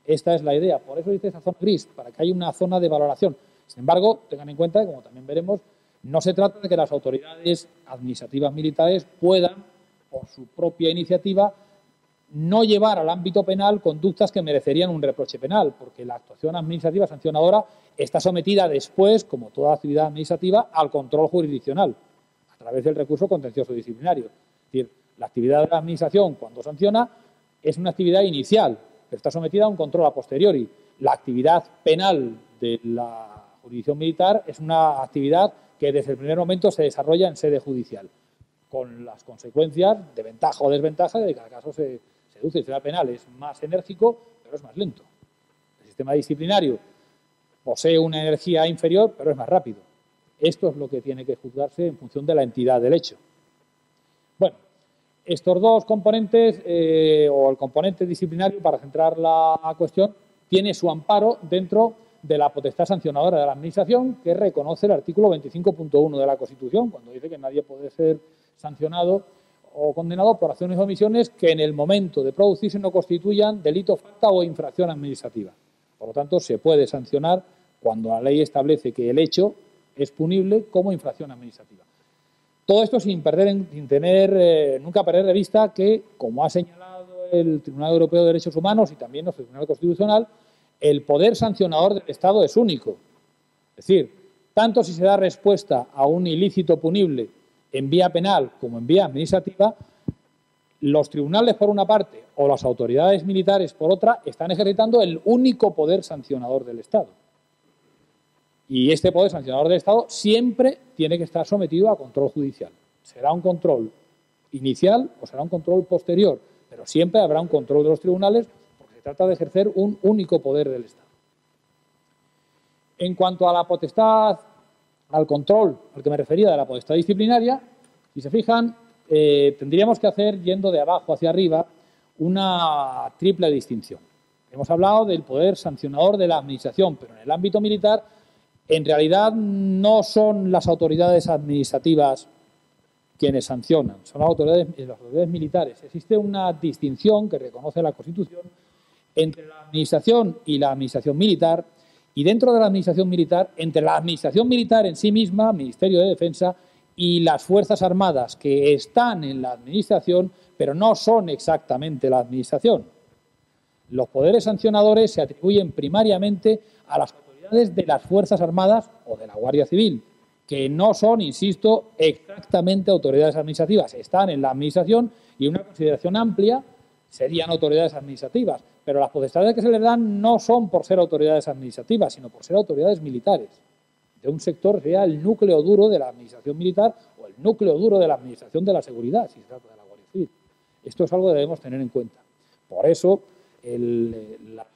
Esta es la idea. Por eso existe esa zona gris, para que haya una zona de valoración. Sin embargo, tengan en cuenta, como también veremos, no se trata de que las autoridades administrativas militares puedan, por su propia iniciativa, no llevar al ámbito penal conductas que merecerían un reproche penal, porque la actuación administrativa sancionadora está sometida después, como toda actividad administrativa, al control jurisdiccional, a través del recurso contencioso disciplinario. Es decir, la actividad de la administración, cuando sanciona, es una actividad inicial, pero está sometida a un control a posteriori. La actividad penal de la jurisdicción militar es una actividad que desde el primer momento se desarrolla en sede judicial, con las consecuencias de ventaja o desventaja de que cada caso se deduce. El sistema penal es más enérgico, pero es más lento. El sistema disciplinario posee una energía inferior, pero es más rápido. Esto es lo que tiene que juzgarse en función de la entidad del hecho. Bueno, estos dos componentes, o el componente disciplinario, para centrar la cuestión, tiene su amparo dentro de la potestad sancionadora de la Administración, que reconoce el artículo 25.1 de la Constitución, cuando dice que nadie puede ser sancionado o condenado por acciones o omisiones que en el momento de producirse no constituyan delito, falta o infracción administrativa. Por lo tanto, se puede sancionar cuando la ley establece que el hecho es punible como infracción administrativa. Todo esto sin tener nunca perder de vista que, como ha señalado el Tribunal Europeo de Derechos Humanos y también nuestro Tribunal Constitucional, el poder sancionador del Estado es único. Es decir, tanto si se da respuesta a un ilícito punible en vía penal como en vía administrativa, los tribunales por una parte o las autoridades militares por otra están ejercitando el único poder sancionador del Estado. Y este poder sancionador del Estado siempre tiene que estar sometido a control judicial. Será un control inicial o será un control posterior, pero siempre habrá un control de los tribunales porque se trata de ejercer un único poder del Estado. En cuanto a la potestad, al control al que me refería de la potestad disciplinaria, si se fijan, tendríamos que hacer, yendo de abajo hacia arriba, una triple distinción. Hemos hablado del poder sancionador de la Administración, pero en el ámbito militar, en realidad no son las autoridades administrativas quienes sancionan, son las autoridades militares. Existe una distinción que reconoce la Constitución entre la Administración y la Administración militar, y dentro de la Administración militar, entre la Administración militar en sí misma, Ministerio de Defensa, y las Fuerzas Armadas, que están en la Administración, pero no son exactamente la Administración. Los poderes sancionadores se atribuyen primariamente a las autoridades de las Fuerzas Armadas o de la Guardia Civil, que no son, insisto, exactamente autoridades administrativas. Están en la Administración y en una consideración amplia serían autoridades administrativas, pero las potestades que se les dan no son por ser autoridades administrativas, sino por ser autoridades militares. De un sector sería el núcleo duro de la administración militar o el núcleo duro de la administración de la seguridad, si se trata de la Guardia Civil. Esto es algo que debemos tener en cuenta. Por eso, las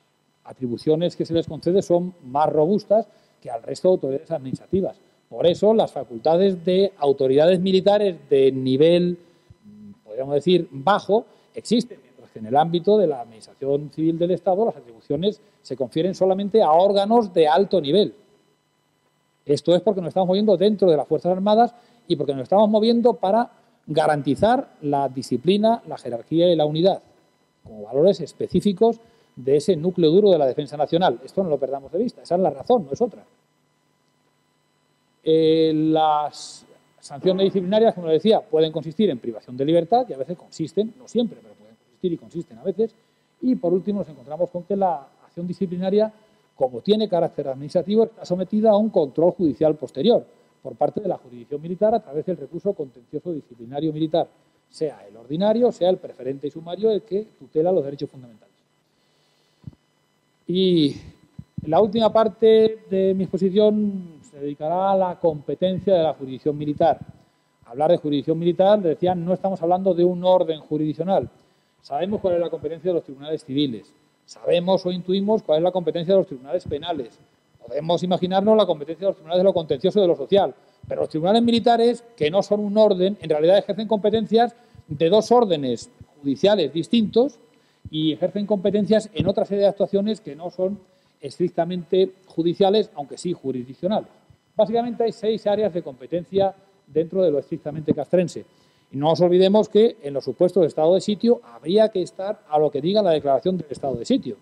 atribuciones que se les concede son más robustas que al resto de autoridades administrativas. Por eso, las facultades de autoridades militares de nivel, podríamos decir, bajo, existen, mientras que en el ámbito de la Administración Civil del Estado las atribuciones se confieren solamente a órganos de alto nivel. Esto es porque nos estamos moviendo dentro de las Fuerzas Armadas y porque nos estamos moviendo para garantizar la disciplina, la jerarquía y la unidad, como valores específicos de ese núcleo duro de la defensa nacional. Esto no lo perdamos de vista, esa es la razón, no es otra. Las sanciones disciplinarias, como les decía, pueden consistir en privación de libertad y a veces consisten, no siempre, pero pueden consistir y consisten a veces. Y por último nos encontramos con que la acción disciplinaria, como tiene carácter administrativo, está sometida a un control judicial posterior por parte de la jurisdicción militar a través del recurso contencioso disciplinario militar, sea el ordinario, sea el preferente y sumario, el que tutela los derechos fundamentales. Y la última parte de mi exposición se dedicará a la competencia de la jurisdicción militar. Hablar de jurisdicción militar, les decía, no estamos hablando de un orden jurisdiccional. Sabemos cuál es la competencia de los tribunales civiles, sabemos o intuimos cuál es la competencia de los tribunales penales, podemos imaginarnos la competencia de los tribunales de lo contencioso y de lo social, pero los tribunales militares, que no son un orden, en realidad ejercen competencias de dos órdenes judiciales distintos y ejercen competencias en otra serie de actuaciones que no son estrictamente judiciales, aunque sí jurisdiccionales. Básicamente hay 6 áreas de competencia dentro de lo estrictamente castrense. Y no nos olvidemos que en los supuestos de estado de sitio habría que estar a lo que diga la declaración del estado de sitio.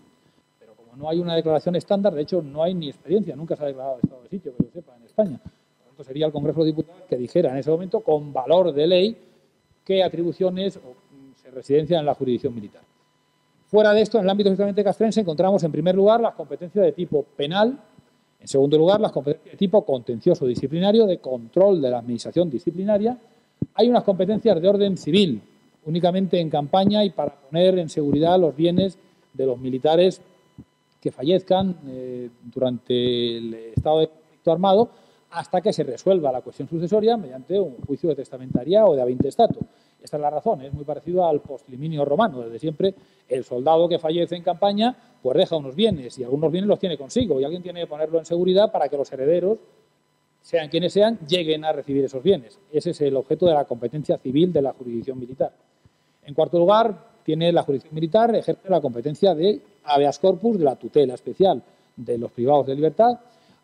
Pero como no hay una declaración estándar, de hecho no hay ni experiencia, nunca se ha declarado estado de sitio, que yo sepa, en España. Por lo tanto, sería el Congreso de Diputados que dijera en ese momento, con valor de ley, qué atribuciones se residencian en la jurisdicción militar. Fuera de esto, en el ámbito estrictamente castrense encontramos en primer lugar las competencias de tipo penal, en segundo lugar las competencias de tipo contencioso disciplinario, de control de la administración disciplinaria. Hay unas competencias de orden civil, únicamente en campaña y para poner en seguridad los bienes de los militares que fallezcan durante el estado de conflicto armado hasta que se resuelva la cuestión sucesoria mediante un juicio de testamentaria o de avintestato. Esta es la razón, es muy parecido al postliminio romano. Desde siempre el soldado que fallece en campaña pues deja unos bienes y algunos bienes los tiene consigo y alguien tiene que ponerlo en seguridad para que los herederos, sean quienes sean, lleguen a recibir esos bienes. Ese es el objeto de la competencia civil de la jurisdicción militar. En cuarto lugar, tiene la jurisdicción militar, ejerce la competencia de habeas corpus, de la tutela especial de los privados de libertad.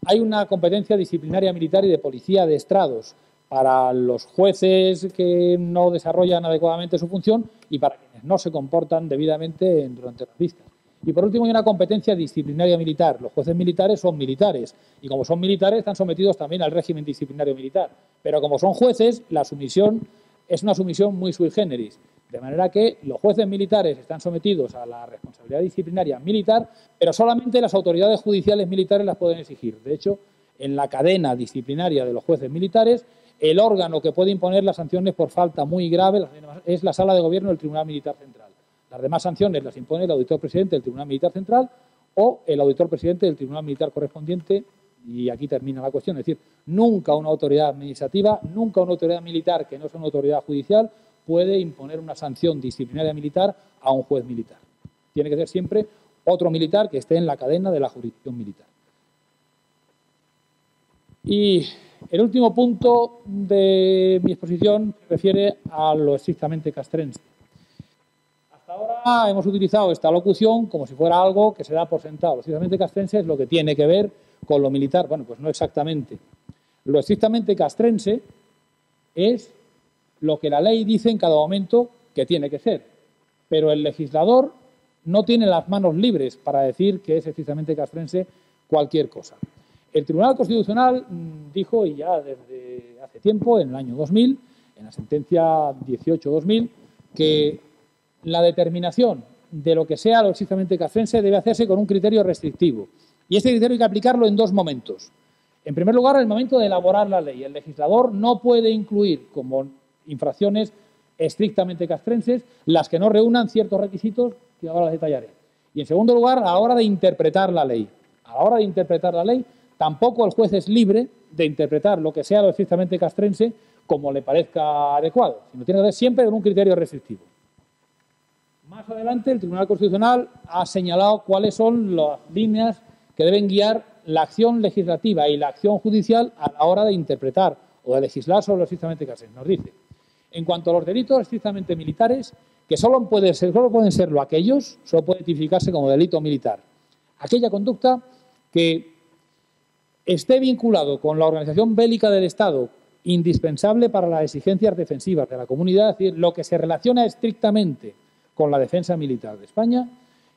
Hay una competencia disciplinaria militar y de policía de estrados para los jueces que no desarrollan adecuadamente su función y para quienes no se comportan debidamente durante las vistas. Y por último hay una competencia disciplinaria militar. Los jueces militares son militares y como son militares están sometidos también al régimen disciplinario militar. Pero como son jueces, la sumisión es una sumisión muy sui generis. De manera que los jueces militares están sometidos a la responsabilidad disciplinaria militar, pero solamente las autoridades judiciales militares las pueden exigir. De hecho, en la cadena disciplinaria de los jueces militares, el órgano que puede imponer las sanciones por falta muy grave es la Sala de Gobierno del Tribunal Militar Central. Las demás sanciones las impone el auditor presidente del Tribunal Militar Central o el auditor presidente del Tribunal Militar correspondiente, y aquí termina la cuestión. Es decir, nunca una autoridad administrativa, nunca una autoridad militar que no sea una autoridad judicial puede imponer una sanción disciplinaria militar a un juez militar. Tiene que ser siempre otro militar que esté en la cadena de la jurisdicción militar. Y el último punto de mi exposición se refiere a lo estrictamente castrense. Hasta ahora hemos utilizado esta locución como si fuera algo que se da por sentado. Lo estrictamente castrense es lo que tiene que ver con lo militar. Bueno, pues no exactamente. Lo estrictamente castrense es lo que la ley dice en cada momento que tiene que ser. Pero el legislador no tiene las manos libres para decir que es estrictamente castrense cualquier cosa. El Tribunal Constitucional dijo, y ya desde hace tiempo, en el año 2000, en la sentencia 18-2000, que la determinación de lo que sea lo estrictamente castrense debe hacerse con un criterio restrictivo. Y este criterio hay que aplicarlo en dos momentos. En primer lugar, en el momento de elaborar la ley. El legislador no puede incluir como infracciones estrictamente castrenses las que no reúnan ciertos requisitos que ahora les detallaré. Y en segundo lugar, a la hora de interpretar la ley. A la hora de interpretar la ley, tampoco el juez es libre de interpretar lo que sea lo estrictamente castrense como le parezca adecuado, sino tiene que ser siempre con un criterio restrictivo. Más adelante, el Tribunal Constitucional ha señalado cuáles son las líneas que deben guiar la acción legislativa y la acción judicial a la hora de interpretar o de legislar sobre los estrictamente militares. Nos dice, en cuanto a los delitos estrictamente militares, que solo pueden serlo aquellos, solo puede tipificarse como delito militar, aquella conducta que esté vinculado con la organización bélica del Estado, indispensable para las exigencias defensivas de la comunidad, es decir, lo que se relaciona estrictamente con la defensa militar de España,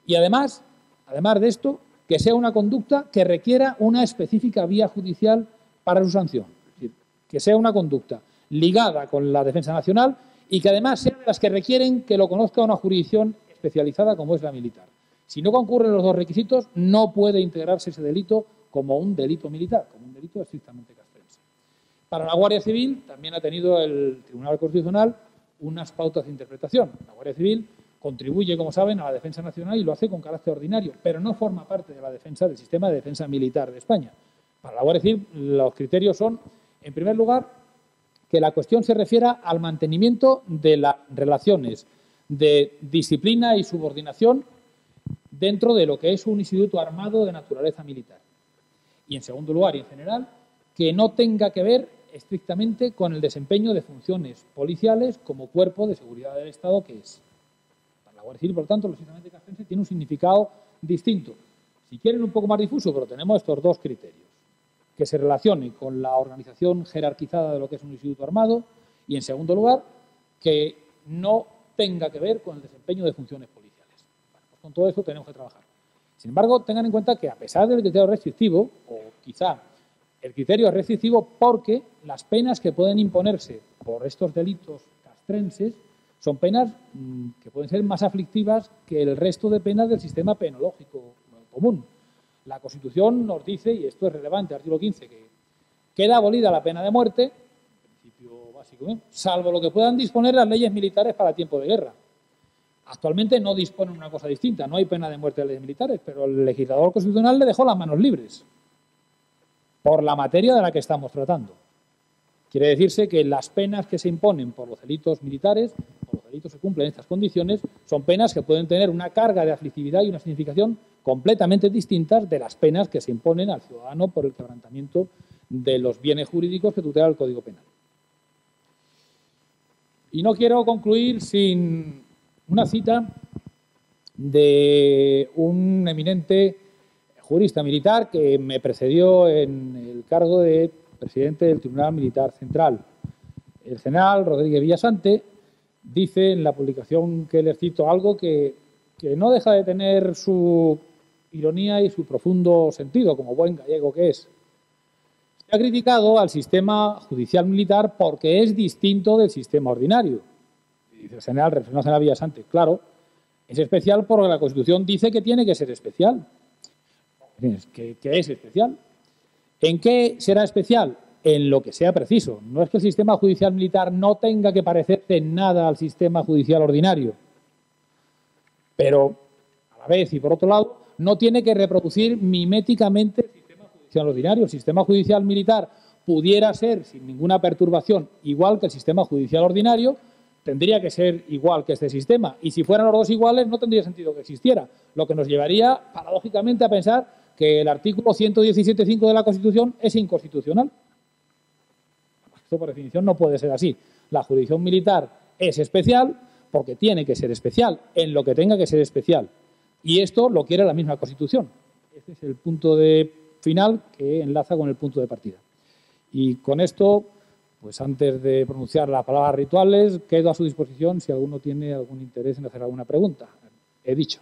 y además de esto, que sea una conducta que requiera una específica vía judicial para su sanción. Es decir, que sea una conducta ligada con la defensa nacional y que además sean las que requieren que lo conozca una jurisdicción especializada como es la militar. Si no concurren los dos requisitos, no puede integrarse ese delito como un delito militar, como un delito estrictamente castrense. Para la Guardia Civil también ha tenido el Tribunal Constitucional unas pautas de interpretación. La Guardia Civil contribuye, como saben, a la defensa nacional y lo hace con carácter ordinario, pero no forma parte de la defensa del sistema de defensa militar de España. Para la Guardia Civil los criterios son, en primer lugar, que la cuestión se refiera al mantenimiento de las relaciones de disciplina y subordinación dentro de lo que es un instituto armado de naturaleza militar. Y, en segundo lugar y en general, que no tenga que ver estrictamente con el desempeño de funciones policiales como cuerpo de seguridad del Estado que es. Para la Guardia Civil, por lo tanto, lo estrictamente castrense tiene un significado distinto. Si quieren, un poco más difuso, pero tenemos estos dos criterios. Que se relacione con la organización jerarquizada de lo que es un instituto armado y, en segundo lugar, que no tenga que ver con el desempeño de funciones policiales. Bueno, pues con todo esto tenemos que trabajar. Sin embargo, tengan en cuenta que a pesar del criterio restrictivo, o quizá el criterio es restrictivo porque las penas que pueden imponerse por estos delitos castrenses son penas que pueden ser más aflictivas que el resto de penas del sistema penológico común. La Constitución nos dice, y esto es relevante, artículo 15, que queda abolida la pena de muerte, principio básico, salvo lo que puedan disponer las leyes militares para tiempo de guerra. Actualmente no disponen una cosa distinta, no hay pena de muerte de leyes militares, pero el legislador constitucional le dejó las manos libres por la materia de la que estamos tratando. Quiere decirse que las penas que se imponen por los delitos militares, por los delitos que cumplen estas condiciones, son penas que pueden tener una carga de aflictividad y una significación completamente distintas de las penas que se imponen al ciudadano por el quebrantamiento de los bienes jurídicos que tutela el Código Penal. Y no quiero concluir sin una cita de un eminente jurista militar que me precedió en el cargo de presidente del Tribunal Militar Central. El general Rodríguez Villasante dice en la publicación que les cito algo que no deja de tener su ironía y su profundo sentido, como buen gallego que es. Se ha criticado al sistema judicial militar porque es distinto del sistema ordinario. Dice el general Villasante, claro, es especial porque la Constitución dice que tiene que ser especial. ¿Qué es especial? ¿En qué será especial? En lo que sea preciso. No es que el sistema judicial militar no tenga que parecerse en nada al sistema judicial ordinario, pero a la vez y por otro lado no tiene que reproducir miméticamente el sistema judicial ordinario. El sistema judicial militar pudiera ser sin ninguna perturbación igual que el sistema judicial ordinario, tendría que ser igual que este sistema, y si fueran los dos iguales no tendría sentido que existiera, lo que nos llevaría paradójicamente a pensar que el artículo 117.5 de la Constitución es inconstitucional. Esto por definición no puede ser así. La jurisdicción militar es especial porque tiene que ser especial en lo que tenga que ser especial, y esto lo quiere la misma Constitución. Este es el punto de final que enlaza con el punto de partida. Y con esto, pues antes de pronunciar las palabras rituales, quedo a su disposición si alguno tiene algún interés en hacer alguna pregunta. He dicho.